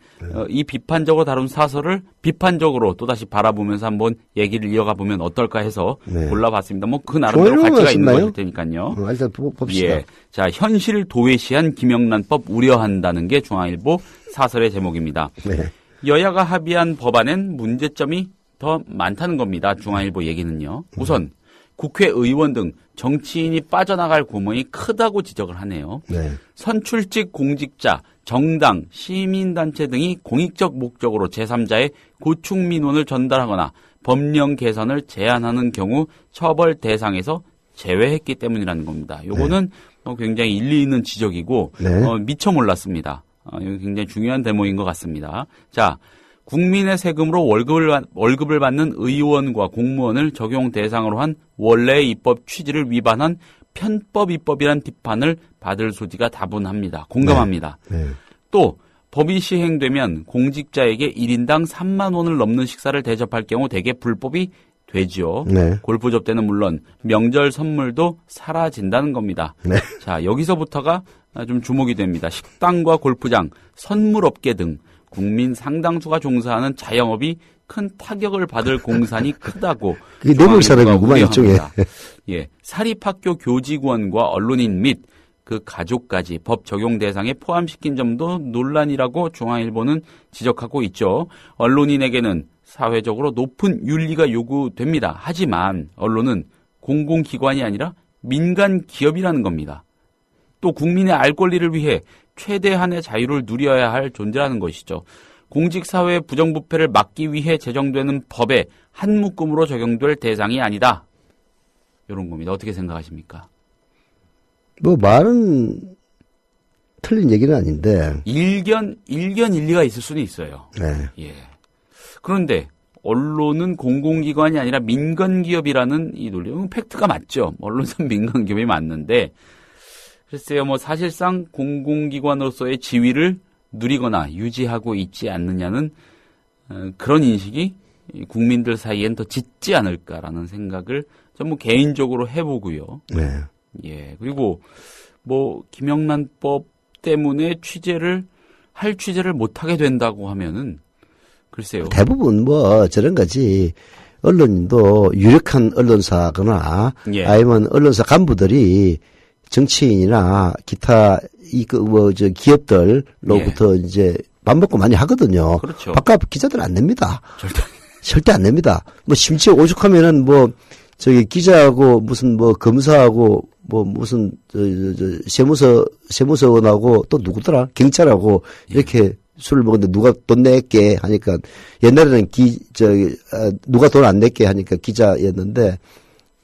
이 비판적으로 다룬 사설을 비판적으로 또다시 바라보면서 한번 얘기를 이어가 보면 어떨까 해서 골라봤습니다. 뭐 그 나름대로 가치가 있는 것일 테니까요. 일단 봅시다. 예. 자, 현실 도외시한 김영란법 우려한다는 게 중앙일보 사설의 제목입니다. 네. 여야가 합의한 법안엔 문제점이 더 많다는 겁니다. 중앙일보 얘기는요. 우선 국회의원 등 정치인이 빠져나갈 구멍이 크다고 지적을 하네요. 네. 선출직 공직자, 정당, 시민단체 등이 공익적 목적으로 제3자의 고충 민원을 전달하거나 법령 개선을 제안하는 경우 처벌 대상에서 제외했기 때문이라는 겁니다. 요거는 굉장히 일리 있는 지적이고 미처 몰랐습니다. 이거 굉장히 중요한 대목인 것 같습니다. 자, 국민의 세금으로 월급을 받는 의원과 공무원을 적용 대상으로 한 원래의 입법 취지를 위반한 편법 입법이란 비판을 받을 소지가 다분합니다. 공감합니다. 네. 또 법이 시행되면 공직자에게 1인당 3만 원을 넘는 식사를 대접할 경우 대개 불법이 되지요. 네. 골프 접대는 물론 명절 선물도 사라진다는 겁니다. 네. 자, 여기서부터가 좀 주목이 됩니다. 식당과 골프장, 선물업계 등 국민 상당수가 종사하는 자영업이 큰 타격을 받을 공산이 크다고. 그게 내물 사람이구만, 일종의. 예. 사립학교 교직원과 언론인 및 그 가족까지 법 적용 대상에 포함시킨 점도 논란이라고 중앙일보는 지적하고 있죠. 언론인에게는 사회적으로 높은 윤리가 요구됩니다. 하지만 언론은 공공기관이 아니라 민간 기업이라는 겁니다. 또 국민의 알 권리를 위해 최대한의 자유를 누려야 할 존재라는 것이죠. 공직사회의 부정부패를 막기 위해 제정되는 법에 한 묶음으로 적용될 대상이 아니다. 이런 겁니다. 어떻게 생각하십니까? 뭐 말은 틀린 얘기는 아닌데. 일견 일리가 있을 수는 있어요. 네. 예. 그런데 언론은 공공기관이 아니라 민간기업이라는 이 논리, 팩트가 맞죠. 언론사는 민간기업이 맞는데 글쎄요, 뭐 사실상 공공기관으로서의 지위를 누리거나 유지하고 있지 않느냐는 그런 인식이 국민들 사이엔 더 짙지 않을까라는 생각을 전 뭐 개인적으로 해보고요. 네. 예. 그리고 뭐 김영란법 때문에 취재를 못하게 된다고 하면은 글쎄요. 대부분 뭐 저런 거지. 언론인도 유력한 언론사거나 예. 아니면 언론사 간부들이 정치인이나 기타 기업들로부터 이제 밥 먹고 많이 하거든요. 그렇죠. 바깥 기자들 안 냅니다. 절대 안 냅니다. 뭐 심지어 오죽하면은 뭐 기자하고 무슨 뭐 검사하고 뭐 무슨 세무서원하고 또 누구더라 경찰하고 이렇게 술을 먹었는데 누가 돈 낼게 하니까 옛날에는 누가 돈 안 낼게 하니까 기자였는데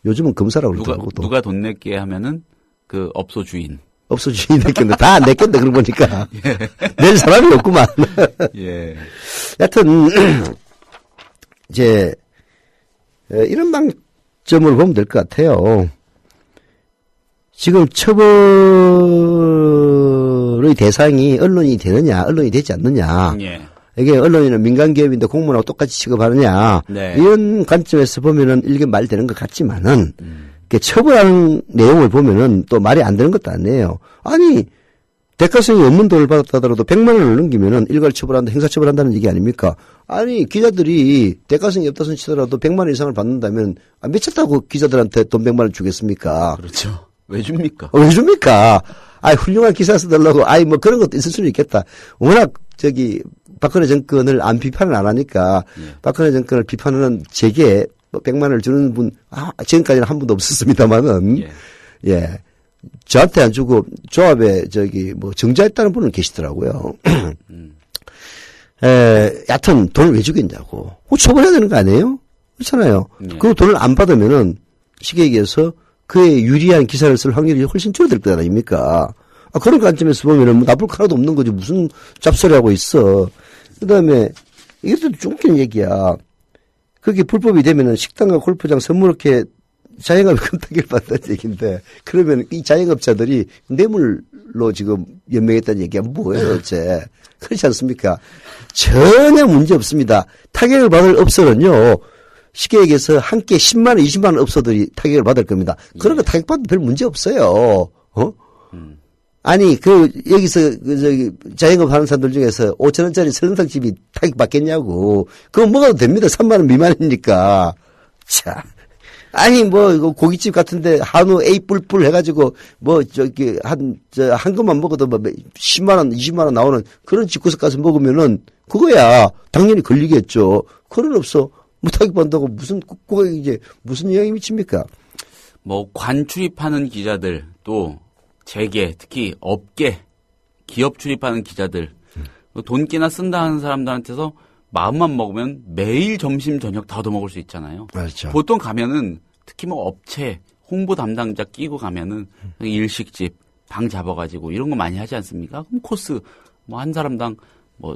요즘은 검사라고 그러더라고. 누가 돈 낼게 하면은 그 업소 주인. 업소 주인이 냈겠네. 다 안 냈겠네. 그러고 보니까. 낼 사람이 없구만. 예. 여하튼 이제 이런 방점을 보면 될 것 같아요. 지금 처벌의 대상이 언론이 되느냐, 언론이 되지 않느냐. 예. 이게 언론인은 민간기업인데 공무원하고 똑같이 취급하느냐. 네. 이런 관점에서 보면은 이게 말되는 것 같지만은, 처벌하는 내용을 보면은 또 말이 안 되는 것도 아니에요. 아니, 대가성이 없는 돈을 받았다더라도 100만 원을 넘기면은 일괄 처벌한다, 행사 처벌한다는 얘기 아닙니까? 아니, 기자들이 대가성이 없다 손 치더라도 100만 원 이상을 받는다면 미쳤다고 기자들한테 돈 100만 원 주겠습니까? 그렇죠. 왜 줍니까? 왜 줍니까? 훌륭한 기사 써달라고, 뭐 그런 것도 있을 수는 있겠다. 워낙 박근혜 정권을 비판을 안 하니까, 박근혜 정권을 비판하는 제게 100만 원을 주는 분, 지금까지는 한 분도 없었습니다만은, 예. 저한테 안 주고 조합에 정자했다는 분은 계시더라고요. 여하튼 돈을 왜 주겠냐고. 처벌해야 되는 거 아니에요? 그렇잖아요. 그 돈을 안 받으면은, 쉽게 얘기해서 그에 유리한 기사를 쓸 확률이 훨씬 줄어들 거 아닙니까? 그런 관점에서 보면은 뭐 나쁠 거 하나도 없는 거지. 무슨 잡소리 하고 있어. 그 다음에, 이것도 좀 웃기는 얘기야. 그게 불법이 되면은 식당과 골프장 선물업체 자영업이 금타기를 받는다는 얘기인데, 그러면 이 자영업자들이 뇌물로 지금 연명했다는 얘기가 뭐예요, 어째. 그렇지 않습니까? 전혀 문제 없습니다. 타격을 받을 업소는요, 쉽게 얘기해서 한 끼 10만 원, 20만 원 업소들이 타격을 받을 겁니다. 그런 거 타격받으면 별 문제 없어요. 아니, 여기서, 자영업 하는 사람들 중에서 5,000원짜리 설렁탕집이 타격받겠냐고. 그거 먹어도 됩니다. 3만 원 미만이니까. 자. 아니, 이거 고깃집 같은데 한우 A 뿔뿔 해가지고, 한 것만 먹어도 10만 원, 20만 원 나오는 그런 집구석 가서 먹으면은, 그거야. 당연히 걸리겠죠. 그런 없어. 타격받는다고 무슨 영향이 미칩니까? 관 출입하는 기자들, 또, 재계, 특히 기업 출입하는 기자들, 돈 끼나 쓴다 하는 사람들한테서 마음만 먹으면 매일 점심, 저녁 다 얻어먹을 수 있잖아요. 그렇죠. 보통 가면은, 특히 업체, 홍보 담당자 끼고 가면은, 일식집, 방 잡아가지고 이런 거 많이 하지 않습니까? 그럼 코스, 한 사람당,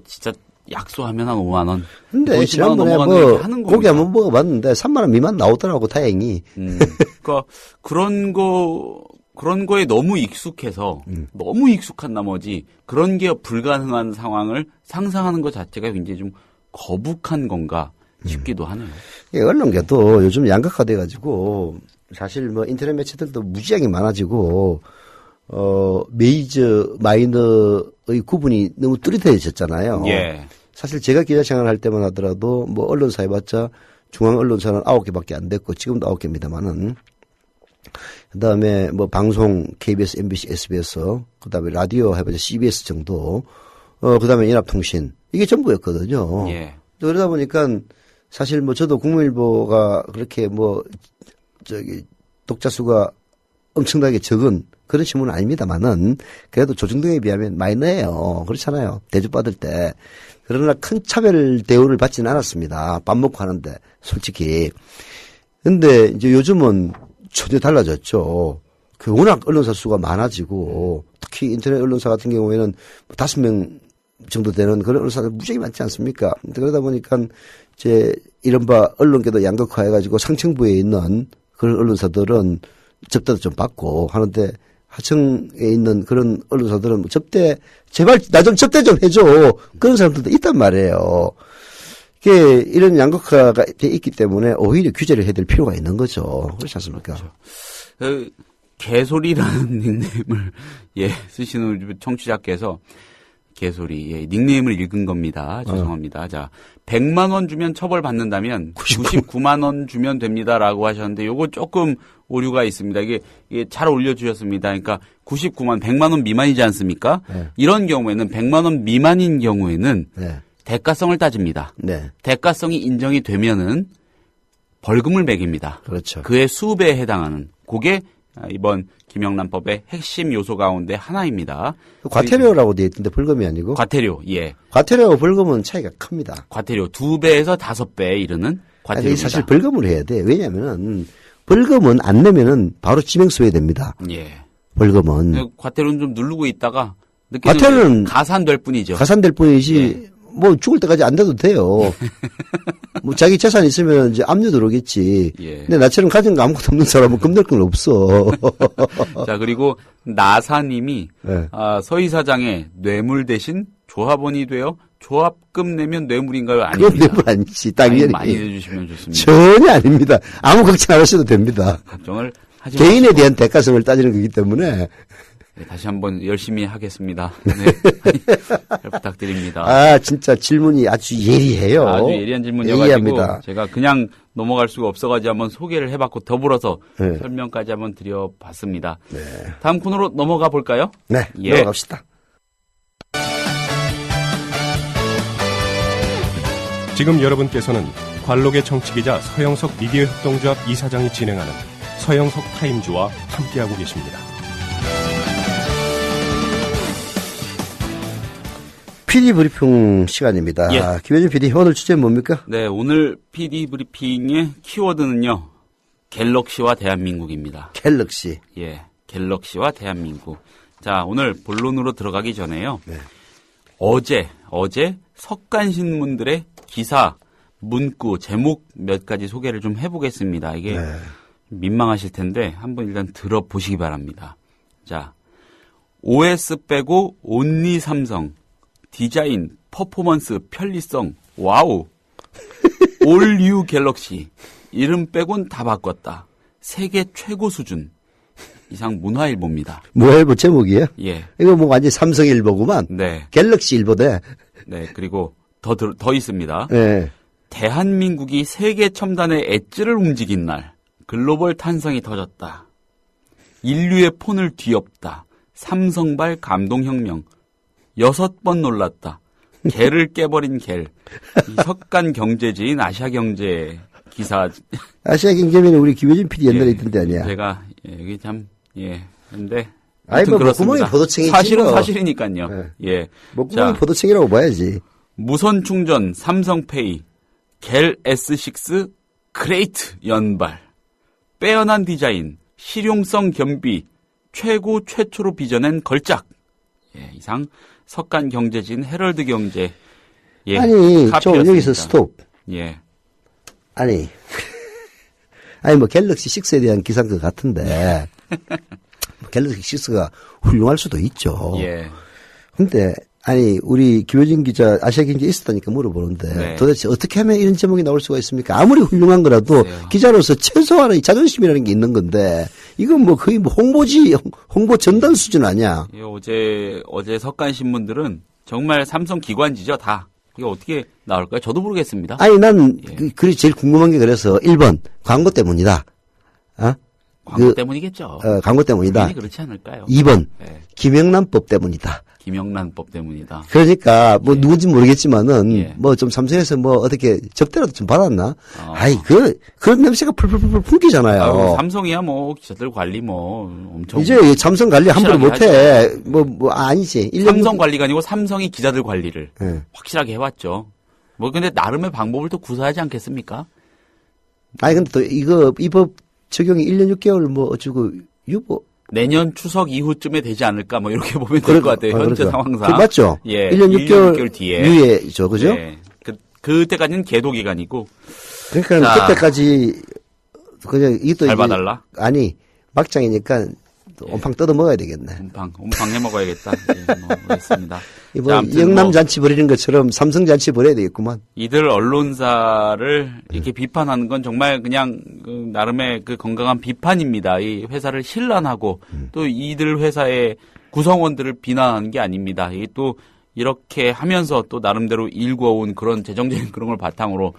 진짜 약소하면 한 5만 원. 근데 지난번에 고기 한번 먹어봤는데 3만 원 미만 나오더라고, 다행히. 그러니까 그런 거에 너무 익숙해서 너무 익숙한 나머지 그런 게 불가능한 상황을 상상하는 것 자체가 굉장히 좀 거북한 건가 싶기도 하네요. 언론계도 요즘 양극화돼 가지고 사실 인터넷 매체들도 무지하게 많아지고 메이저 마이너의 구분이 너무 뚜렷해졌잖아요. 예. 사실 제가 기자 생활할 때만 하더라도 언론사 해봤자 중앙 언론사는 9개밖에 안 됐고 지금도 9개입니다만은 그다음에 방송 KBS, MBC, SBS, 그다음에 라디오 해봤자 CBS 정도, 그다음에 연합통신 이게 전부였거든요. 예. 그러다 보니까 사실 저도 국민일보가 그렇게 독자 수가 엄청나게 적은 그런 신문은 아닙니다만은 그래도 조중 등에 비하면 마이너해요. 그렇잖아요. 대접받을 때. 그러나 큰 차별 대우를 받지는 않았습니다. 밥 먹고 하는데 솔직히. 근데 이제 요즘은 전혀 달라졌죠. 워낙 언론사 수가 많아지고 특히 인터넷 언론사 같은 경우에는 5명 정도 되는 그런 언론사들 무지하게 많지 않습니까? 그러다 보니까 이제 이른바 언론계도 양극화해가지고 상층부에 있는 그런 언론사들은 접대도 좀 받고 하는데 하층에 있는 그런 언론사들은 제발 나 좀 접대 좀 해줘. 그런 사람들도 있단 말이에요. 이게 이런 양극화가 돼 있기 때문에 오히려 규제를 해야 될 필요가 있는 거죠. 그렇지 않습니까? 그렇죠. 개소리라는 닉네임을 쓰시는 우리 청취자께서 개소리 닉네임을 읽은 겁니다. 죄송합니다. 자, 100만 원 주면 처벌받는다면 99만 원 주면 됩니다라고 하셨는데 요거 조금 오류가 있습니다. 이게 잘 올려주셨습니다. 그러니까 99만 100만 원 미만이지 않습니까? 네. 이런 경우에는 100만 원 미만인 경우에는 네. 대가성을 따집니다. 네. 대가성이 인정이 되면은 벌금을 매깁니다. 그렇죠. 그의 수배에 해당하는 그게 이번 김영란법의 핵심 요소 가운데 하나입니다. 과태료라고 되어 있던데 벌금이 아니고? 과태료, 과태료와 벌금은 차이가 큽니다. 과태료 2배에서 5배에 이르는 과태료입니다. 아니, 사실 벌금을 해야 돼. 왜냐하면은 벌금은 안 내면은 바로 지명소외됩니다. 벌금은. 과태료는 좀 누르고 있다가 늦게는 과태료는 가산될 뿐이죠. 가산될 뿐이지. 뭐 죽을 때까지 안 돼도 돼요. 뭐 자기 재산 있으면 이제 압류 들어오겠지. 근데 나처럼 가진 거 아무것도 없는 사람은 금낼 건 없어. 자, 그리고 나사님이 서 이사장의 뇌물 대신 조합원이 되어 조합금 내면 뇌물인가요? 아닙니다. 그건 뇌물 아니지. 당연히. 많이 내주시면 좋습니다. 전혀 아닙니다. 아무 걱정 안 하셔도 됩니다. 걱정을 하지 개인에 마시고. 대한 대가성을 따지는 거기 때문에. 다시 한번 열심히 하겠습니다. 잘 부탁드립니다. 아, 진짜 질문이 아주 예리해요. 아주 예리한 질문이어가지고 예리합니다. 제가 그냥 넘어갈 수가 없어가지고 한번 소개를 해봤고 더불어서 설명까지 한번 드려봤습니다. 다음 코너로 넘어가 볼까요? 네, 넘어갑시다. 지금 여러분께서는 관록의 정치기자 서영석 미디어 협동조합 이사장이 진행하는 서영석 타임즈와 함께하고 계십니다. PD 브리핑 시간입니다. 김혜진 PD, 오늘 주제는 뭡니까? 네, 오늘 PD 브리핑의 키워드는요. 갤럭시와 대한민국입니다. 갤럭시. 갤럭시와 대한민국. 자, 오늘 본론으로 들어가기 전에요. 어제 석간신문들의 기사, 문구, 제목 몇 가지 소개를 좀 해보겠습니다. 이게 민망하실 텐데 한번 일단 들어보시기 바랍니다. 자, OS 빼고 온리 삼성. 디자인, 퍼포먼스, 편리성, 와우. 올 뉴 갤럭시. 이름 빼곤 다 바꿨다. 세계 최고 수준. 이상 문화일보입니다. 문화일보 제목이에요? 이거 뭐 완전 삼성일보구만. 네. 갤럭시 일보대. 네, 그리고 더 있습니다. 네. 대한민국이 세계 첨단의 엣지를 움직인 날. 글로벌 탄성이 터졌다. 인류의 폰을 뒤엎다. 삼성발 감동혁명. 6번 놀랐다. 갤을 깨버린 갤. 석간 경제지인 아시아경제 기사. 아시아경제면 우리 김효진 PD 옛날에 있던 데 아니야. 제가 여기 참 근데 아이 뭐 목구멍이 포도청이지. 사실은 사실이니까요. 목구멍이 포도청이라고 봐야지. 무선 충전 삼성페이 갤 S6 그레이트 연발. 빼어난 디자인 실용성 겸비 최초로 빚어낸 걸작. 이상 석간 경제진 헤럴드 경제. 아니, 저 여기서 스톱. 아니 뭐 갤럭시 6에 대한 기사인 것 같은데 갤럭시 6가 훌륭할 수도 있죠. 근데 아니 우리 김효진 기자 아시아경제 있었다니까 물어보는데 도대체 어떻게 하면 이런 제목이 나올 수가 있습니까? 아무리 훌륭한 거라도 기자로서 최소한의 자존심이라는 게 있는 건데 이건 뭐 거의 뭐 홍보 전단 수준 아니야. 어제 석간 신문들은 정말 삼성 기관지죠 다. 이게 어떻게 나올까요? 저도 모르겠습니다. 아니 난 그게 제일 궁금한 게 그래서 1번 광고 때문이다. 광고 때문이겠죠. 광고 때문이다. 그렇지 않을까요? 2번 김영란법 때문이다. 김영란법 때문이다. 그러니까 뭐 누군지 모르겠지만은 뭐 좀 삼성에서 뭐 어떻게 접대라도 좀 받았나? 아이 그런 냄새가 풀풀풀 풍기잖아요. 삼성이야 뭐 기자들 관리 뭐 엄청 이제 삼성 관리 함부로 못해. 뭐 아니지. 삼성 관리가 아니고 삼성이 기자들 관리를 확실하게 해왔죠. 뭐 근데 나름의 방법을 또 구사하지 않겠습니까? 아니 근데 또 이거 이 법 적용이 1년 6개월 뭐 어쩌고 유보. 내년 추석 이후쯤에 되지 않을까 뭐 이렇게 보면 될 것 같아요. 현재 상황상. 맞죠? 1년 6개월 뒤에. 유예죠. 그죠? 그때까지는 계도 기간이고. 그러니까 그때까지 그냥 이것도 잘 봐달라. 아니 막장이니까 온팡 뜯어 먹어야 되겠네. 온팡 해 먹어야겠다. 알겠습니다. 이번 아무튼 영남 잔치 벌이는 것처럼 삼성 잔치 벌여야 되겠구만. 이들 언론사를 이렇게 비판하는 건 정말 그냥 그 나름의 그 건강한 비판입니다. 이 회사를 신란하고 또 이들 회사의 구성원들을 비난하는 게 아닙니다. 이게 또 이렇게 하면서 또 나름대로 일궈온 그런 재정적인 그런 걸 바탕으로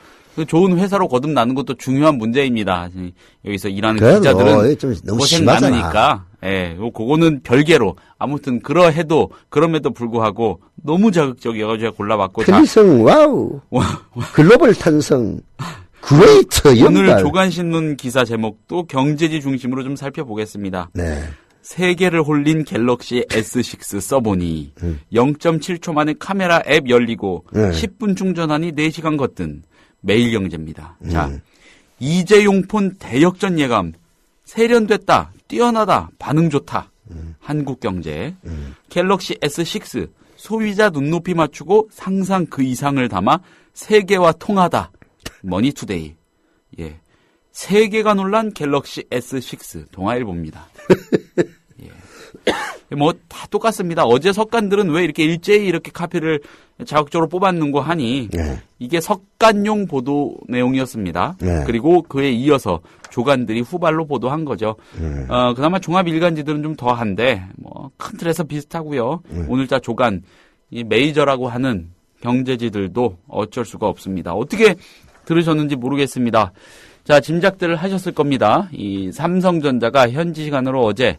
좋은 회사로 거듭나는 것도 중요한 문제입니다. 여기서 일하는 기자들은 좀 너무 고생 심하잖아. 많으니까, 예, 그거는 별개로 아무튼 그럼에도 불구하고 너무 자극적이어가지고 골라봤고, 편의성 와우, 글로벌 탄성, 쿠웨이트 연발. 오늘 조간신문 기사 제목도 경제지 중심으로 좀 살펴보겠습니다. 네. 세계를 홀린 갤럭시 S6 써보니 0.7초 만에 카메라 앱 열리고 10분 충전하니 4시간 걷든 매일경제입니다. 자, 이재용폰 대역전 예감 세련됐다, 뛰어나다, 반응 좋다. 한국경제 갤럭시 S6 소비자 눈높이 맞추고 상상 그 이상을 담아 세계와 통하다. 머니투데이. 예. 세계가 놀란 갤럭시 S6 동아일보입니다. 예. 뭐 다 똑같습니다. 어제 석간들은 왜 이렇게 일제히 이렇게 카피를 자극적으로 뽑았는고 하니 이게 석간용 보도 내용이었습니다. 그리고 그에 이어서 조간들이 후발로 보도한 거죠. 그나마 종합 일간지들은 좀 더한데 뭐 큰 틀에서 비슷하고요. 오늘자 조간 이 메이저라고 하는 경제지들도 어쩔 수가 없습니다. 어떻게 들으셨는지 모르겠습니다. 자, 짐작들을 하셨을 겁니다. 이 삼성전자가 현지 시간으로 어제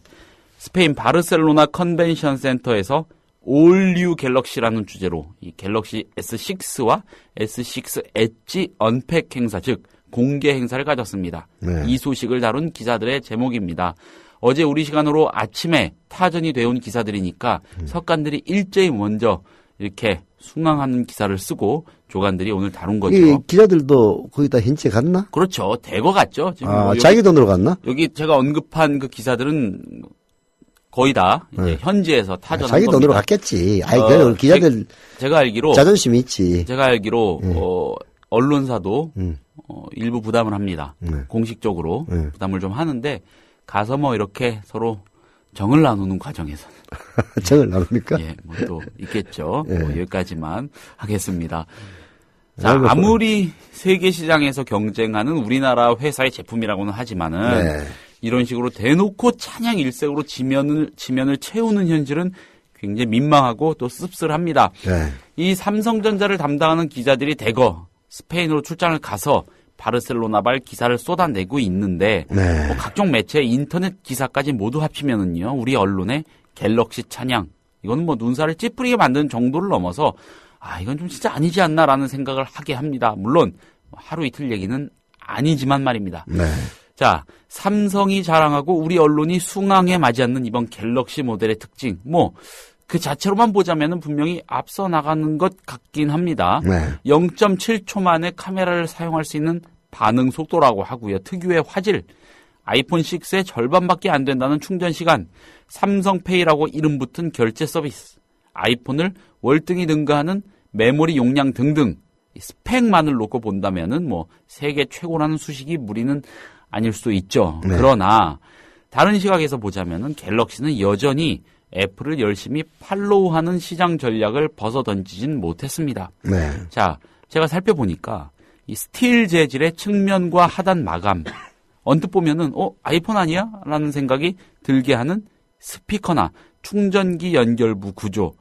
스페인 바르셀로나 컨벤션 센터에서 올 뉴 갤럭시라는 주제로 이 갤럭시 S6와 S6 엣지 언팩 행사, 즉 공개 행사를 가졌습니다. 이 소식을 다룬 기사들의 제목입니다. 어제 우리 시간으로 아침에 타전이 되어온 기사들이니까 석간들이 일제히 먼저 이렇게 순항하는 기사를 쓰고 조간들이 오늘 다룬 거죠. 이 기자들도 거기다 현지에 갔나? 그렇죠. 대거 갔죠. 지금 뭐 자기 돈으로 갔나? 여기 제가 언급한 그 기사들은 거의 다 이제 현지에서 타전한 자기 겁니다. 돈으로 갔겠지. 아이, 기자들 제가 알기로 자존심이 있지. 제가 알기로 언론사도 일부 부담을 합니다. 공식적으로 부담을 좀 하는데 가서 뭐 이렇게 서로 정을 나누는 과정에서 정을 나눕니까? 예, 뭐 또 있겠죠. 예. 뭐 여기까지만 하겠습니다. 자, 아무리 세계 시장에서 경쟁하는 우리나라 회사의 제품이라고는 하지만은 이런 식으로 대놓고 찬양 일색으로 지면을 채우는 현실은 굉장히 민망하고 또 씁쓸합니다. 이 삼성전자를 담당하는 기자들이 대거 스페인으로 출장을 가서 바르셀로나발 기사를 쏟아내고 있는데 뭐 각종 매체, 인터넷 기사까지 모두 합치면은요 우리 언론의 갤럭시 찬양 이건 뭐 눈살을 찌푸리게 만드는 정도를 넘어서 이건 좀 진짜 아니지 않나라는 생각을 하게 합니다. 물론 하루 이틀 얘기는 아니지만 말입니다. 자, 삼성이 자랑하고 우리 언론이 숭앙에 맞지 않는 이번 갤럭시 모델의 특징 뭐 그 자체로만 보자면은 분명히 앞서 나가는 것 같긴 합니다. 0.7초 만에 카메라를 사용할 수 있는 반응 속도라고 하고요. 특유의 화질, 아이폰 6의 절반밖에 안 된다는 충전 시간, 삼성페이라고 이름 붙은 결제 서비스, 아이폰을 월등히 능가하는 메모리 용량 등등 스펙만을 놓고 본다면은 뭐 세계 최고라는 수식이 무리는 아닐 수도 있죠. 그러나 다른 시각에서 보자면은 갤럭시는 여전히 애플을 열심히 팔로우하는 시장 전략을 벗어던지진 못했습니다. 자, 제가 살펴보니까 이 스틸 재질의 측면과 하단 마감 언뜻 보면은 아이폰 아니야? 라는 생각이 들게 하는 스피커나 충전기 연결부 구조,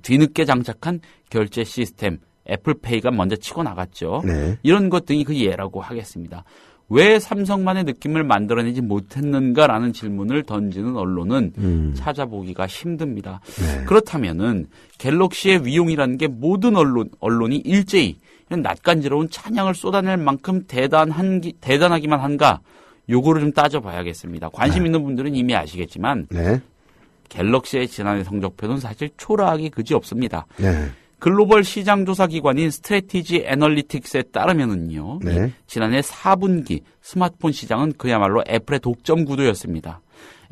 뒤늦게 장착한 결제 시스템, 애플페이가 먼저 치고 나갔죠. 이런 것 등이 그 예라고 하겠습니다. 왜 삼성만의 느낌을 만들어내지 못했는가라는 질문을 던지는 언론은 찾아보기가 힘듭니다. 그렇다면은 갤럭시의 위용이라는 게 모든 언론이 일제히 낯간지러운 찬양을 쏟아낼 만큼 대단하기만 한가? 요거를 좀 따져봐야겠습니다. 관심 있는 분들은 이미 아시겠지만 갤럭시의 지난해 성적표는 사실 초라하기 그지없습니다. 글로벌 시장조사 기관인 스트래티지 애널리틱스에 따르면은요, 지난해 4분기 스마트폰 시장은 그야말로 애플의 독점 구도였습니다.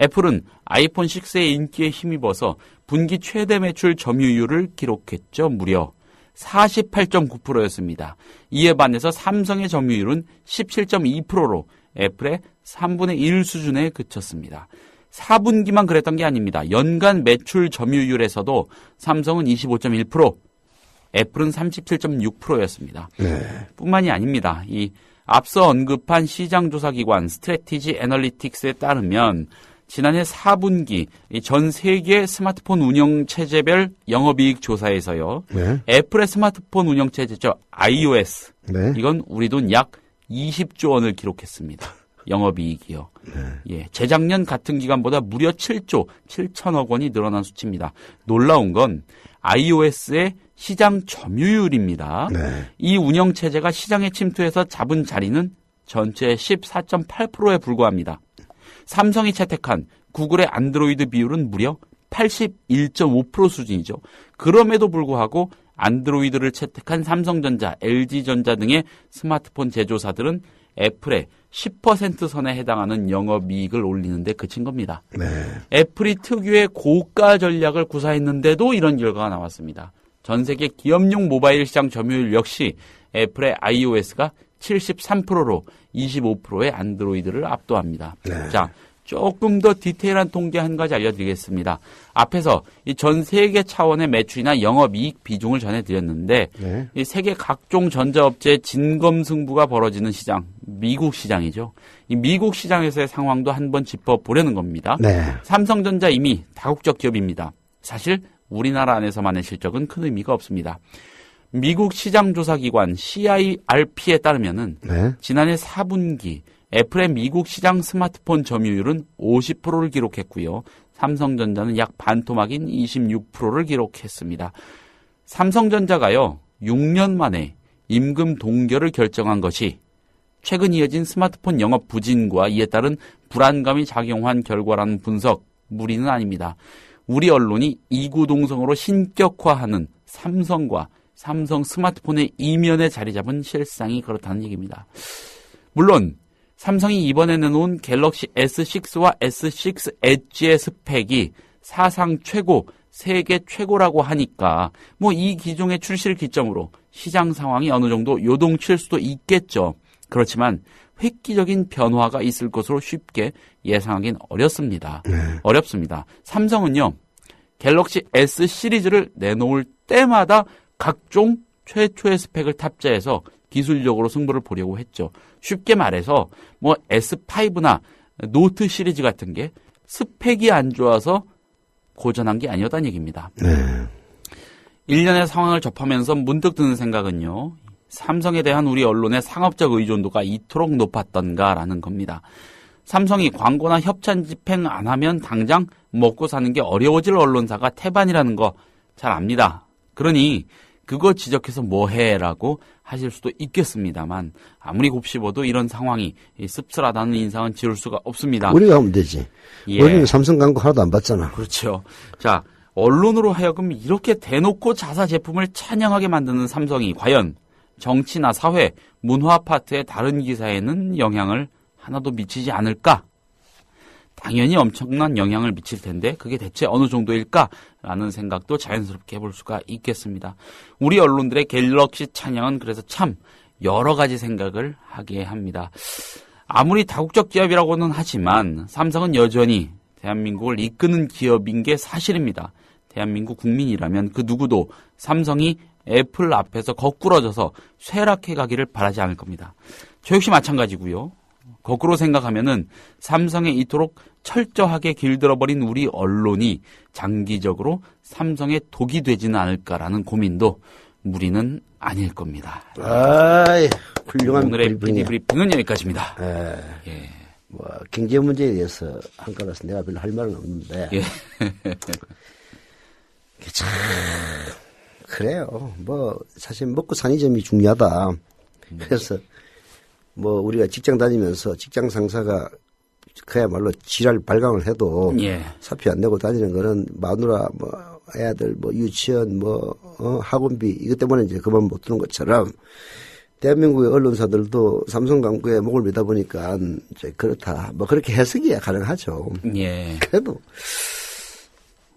애플은 아이폰 6의 인기에 힘입어서 분기 최대 매출 점유율을 기록했죠. 무려 48.9%였습니다. 이에 반해서 삼성의 점유율은 17.2%로 애플의 3분의 1 수준에 그쳤습니다. 4분기만 그랬던 게 아닙니다. 연간 매출 점유율에서도 삼성은 25.1%, 애플은 37.6%였습니다. 뿐만이 아닙니다. 이 앞서 언급한 시장조사기관 스트래티지 애널리틱스에 따르면 지난해 4분기 전 세계 스마트폰 운영체제별 영업이익 조사에서요. 네. 애플의 스마트폰 운영체제죠. iOS. 네. 이건 우리 돈 약 20조 원을 기록했습니다. 영업이익이요. 예, 재작년 같은 기간보다 무려 7조 7천억 원이 늘어난 수치입니다. 놀라운 건 iOS의 시장 점유율입니다. 네. 이 운영체제가 시장에 침투해서 잡은 자리는 전체의 14.8%에 불과합니다. 삼성이 채택한 구글의 안드로이드 비율은 무려 81.5% 수준이죠. 그럼에도 불구하고 안드로이드를 채택한 삼성전자, LG전자 등의 스마트폰 제조사들은 애플의 10% 선에 해당하는 영업이익을 올리는데 그친 겁니다. 네. 애플이 특유의 고가 전략을 구사했는데도 이런 결과가 나왔습니다. 전 세계 기업용 모바일 시장 점유율 역시 애플의 iOS가 73%로 25%의 안드로이드를 압도합니다. 네. 자, 조금 더 디테일한 통계 한 가지 알려드리겠습니다. 앞에서 이 전 세계 차원의 매출이나 영업이익 비중을 전해드렸는데 네. 이 세계 각종 전자업체의 진검승부가 벌어지는 시장, 미국 시장이죠. 이 미국 시장에서의 상황도 한번 짚어보려는 겁니다. 네. 삼성전자 이미 다국적 기업입니다. 사실 우리나라 안에서만의 실적은 큰 의미가 없습니다. 미국 시장조사기관 CIRP에 따르면은 네. 지난해 4분기 애플의 미국 시장 스마트폰 점유율은 50%를 기록했고요. 삼성전자는 약 반토막인 26%를 기록했습니다. 삼성전자가요, 6년 만에 임금 동결을 결정한 것이 최근 이어진 스마트폰 영업 부진과 이에 따른 불안감이 작용한 결과라는 분석, 무리는 아닙니다. 우리 언론이 이구동성으로 신격화하는 삼성과 삼성 스마트폰의 이면에 자리 잡은 실상이 그렇다는 얘기입니다. 물론 삼성이 이번에 내놓은 갤럭시 S6와 S6 엣지의 스펙이 사상 최고, 세계 최고라고 하니까 뭐 이 기종의 출시를 기점으로 시장 상황이 어느 정도 요동칠 수도 있겠죠. 그렇지만 획기적인 변화가 있을 것으로 쉽게 예상하기는 어렵습니다. 어렵습니다. 삼성은요, 갤럭시 S 시리즈를 내놓을 때마다 각종 최초의 스펙을 탑재해서 기술적으로 승부를 보려고 했죠. 쉽게 말해서 뭐 S5나 노트 시리즈 같은 게 스펙이 안 좋아서 고전한 게 아니었다는 얘기입니다. 네. 1년의 상황을 접하면서 문득 드는 생각은요. 삼성에 대한 우리 언론의 상업적 의존도가 이토록 높았던가라는 겁니다. 삼성이 광고나 협찬 집행 안 하면 당장 먹고 사는 게 어려워질 언론사가 태반이라는 거 잘 압니다. 그러니 그거 지적해서 뭐해라고 하실 수도 있겠습니다만 아무리 곱씹어도 이런 상황이 씁쓸하다는 인상은 지울 수가 없습니다. 우리가 하면 되지. 예. 우리는 삼성 광고 하나도 안 받잖아. 그렇죠. 자, 언론으로 하여금 이렇게 대놓고 자사 제품을 찬양하게 만드는 삼성이 과연 정치나 사회, 문화 파트의 다른 기사에는 영향을 하나도 미치지 않을까? 당연히 엄청난 영향을 미칠 텐데 그게 대체 어느 정도일까라는 생각도 자연스럽게 해볼 수가 있겠습니다. 우리 언론들의 갤럭시 찬양은 그래서 참 여러 가지 생각을 하게 합니다. 아무리 다국적 기업이라고는 하지만 삼성은 여전히 대한민국을 이끄는 기업인 게 사실입니다. 대한민국 국민이라면 그 누구도 삼성이 애플 앞에서 거꾸러져서 쇠락해 가기를 바라지 않을 겁니다. 저 역시 마찬가지고요. 거꾸로 생각하면은 삼성에 이토록 철저하게 길들어버린 우리 언론이 장기적으로 삼성의 독이 되지는 않을까라는 고민도 무리는 아닐 겁니다. 아이, 훌륭한 오늘의 브리핑이야. 브리핑은 여기까지입니다. 예. 뭐 경제 문제에 대해서 한가라서 내가 별로 할 말은 없는데. 예. 참 그래요. 뭐 사실 먹고 사는 점이 중요하다. 그래서 뭐 우리가 직장 다니면서 직장 상사가 그야말로 지랄 발광을 해도 예. 사표 안 내고 다니는 거는 마누라 뭐 애들 뭐 유치원 뭐 학원비 이것 때문에 이제 그만 못 두는 것처럼 대한민국의 언론사들도 삼성 광고에 목을 매다 보니까 이제 그렇다 뭐 그렇게 해석이야 가능하죠. 예. 그래도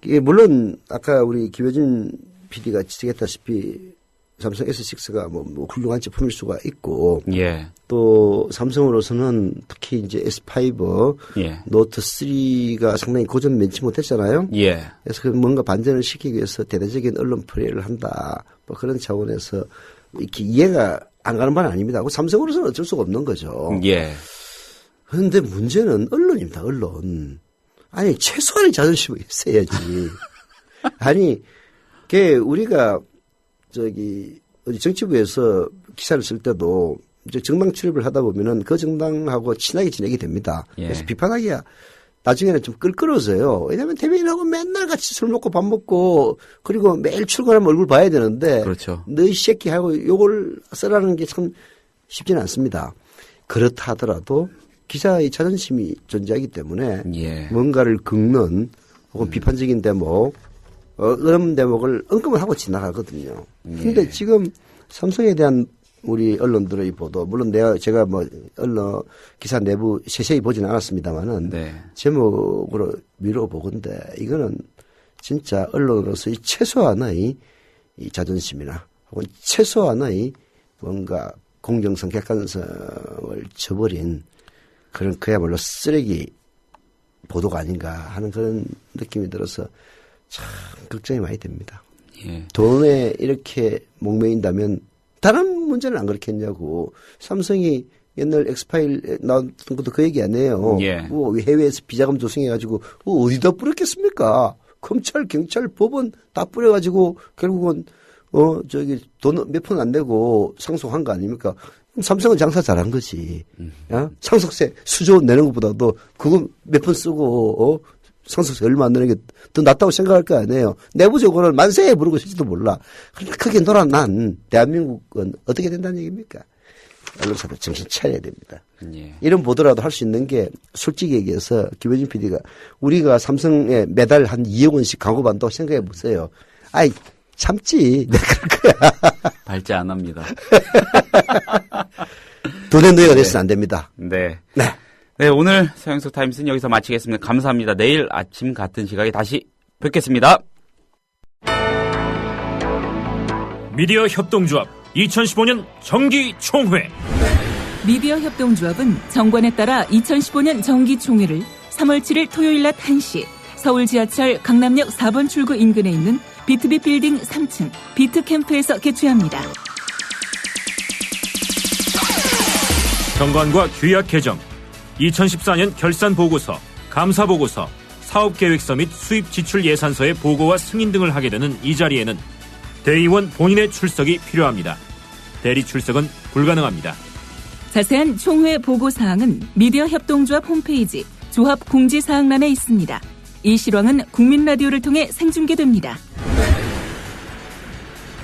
이게 물론 아까 우리 김효진 PD가 지적했다시피 삼성 S6가 뭐 훌륭한 제품일 수가 있고 예. 또 삼성으로서는 특히 이제 S5 예. 노트 3가 상당히 고전 면치 못했잖아요. 예. 그래서 그 뭔가 반전을 시키기 위해서 대대적인 언론 플레이를 한다. 뭐 그런 차원에서 이렇게 이해가 안 가는 바는 아닙니다. 그 삼성으로서는 어쩔 수가 없는 거죠. 예. 그런데 문제는 언론입니다. 언론. 아니 최소한의 자존심이 있어야지. 아니 그 우리가 저기 어디 정치부에서 기사를 쓸 때도 이제 정당 출입을 하다 보면은 그 정당하고 친하게 지내게 됩니다. 예. 그래서 비판하기가 나중에는 좀 끌끌어져요. 왜냐하면 대변인하고 맨날 같이 술 먹고 밥 먹고 그리고 매일 출근하면 얼굴 봐야 되는데 그렇죠. 너희 새끼하고 요걸 쓰라는 게 참 쉽지는 않습니다. 그렇다 하더라도 기자의 자존심이 존재하기 때문에 예. 뭔가를 긁는 혹은 비판적인 대목 그런 대목을 언급을 하고 지나가거든요. 근데 지금 삼성에 대한 우리 언론들의 보도, 물론 제가 뭐 언론 기사 내부 세세히 보지는 않았습니다만은 네. 제목으로 미뤄보건데 이거는 진짜 언론으로서의 최소한의 이 자존심이나 혹은 최소한의 뭔가 공정성, 객관성을 저버린 그런 그야말로 쓰레기 보도가 아닌가 하는 그런 느낌이 들어서 참 걱정이 많이 됩니다. 예. 돈에 이렇게 목매인다면 다른 문제는 안 그렇겠냐고. 삼성이 옛날 엑스파일 나왔던 것도 그 얘기 아니에요. 예. 뭐 해외에서 비자금 조성해가지고 어디다 뿌렸겠습니까? 검찰, 경찰, 법원 다 뿌려가지고 결국은 저기 돈 몇 푼 안 내고 상속한 거 아닙니까? 그럼 삼성은 장사 잘한 거지. 상속세 수조 내는 것보다도 그거 몇 푼 쓰고 상속세 얼마 안 내는 게 더 낫다고 생각할 거 아니에요. 내부적으로는 만세에 부르고 있을지도 몰라. 그러니까 크게 놀아난 대한민국은 어떻게 된다는 얘기입니까? 언론사도 정신 차려야 됩니다. 예. 이런 보도라도 할 수 있는 게 솔직히 얘기해서 김효진 PD가 우리가 삼성에 매달 한 2억 원씩 광고 받는다고 생각해 보세요. 아이 참지. 내가 그럴 거야. 발제 안 합니다. 돈의 노예가 돼서는 안 됩니다. 네. 네. 네, 오늘 서영석 타임스는 여기서 마치겠습니다. 감사합니다. 내일 아침 같은 시각에 다시 뵙겠습니다. 미디어 협동조합 2015년 정기 총회. 미디어 협동조합은 정관에 따라 2015년 정기 총회를 3월 7일 토요일 낮 1시 서울 지하철 강남역 4번 출구 인근에 있는 비트비 빌딩 3층 비트캠프에서 개최합니다. 정관과 규약 개정, 2014년 결산 보고서, 감사 보고서, 사업 계획서 및 수입 지출 예산서의 보고와 승인 등을 하게 되는 이 자리에는 대의원 본인의 출석이 필요합니다. 대리 출석은 불가능합니다. 자세한 총회 보고사항은 미디어 협동조합 홈페이지 조합 공지사항란에 있습니다. 이 실황은 국민라디오를 통해 생중계됩니다.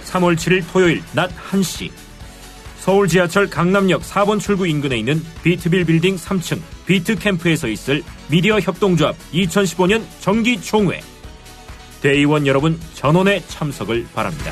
3월 7일 토요일 낮 1시 서울 지하철 강남역 4번 출구 인근에 있는 비트빌 빌딩 3층 비트캠프에서 있을 미디어 협동조합 2015년 정기 총회. 대의원 여러분 전원의 참석을 바랍니다.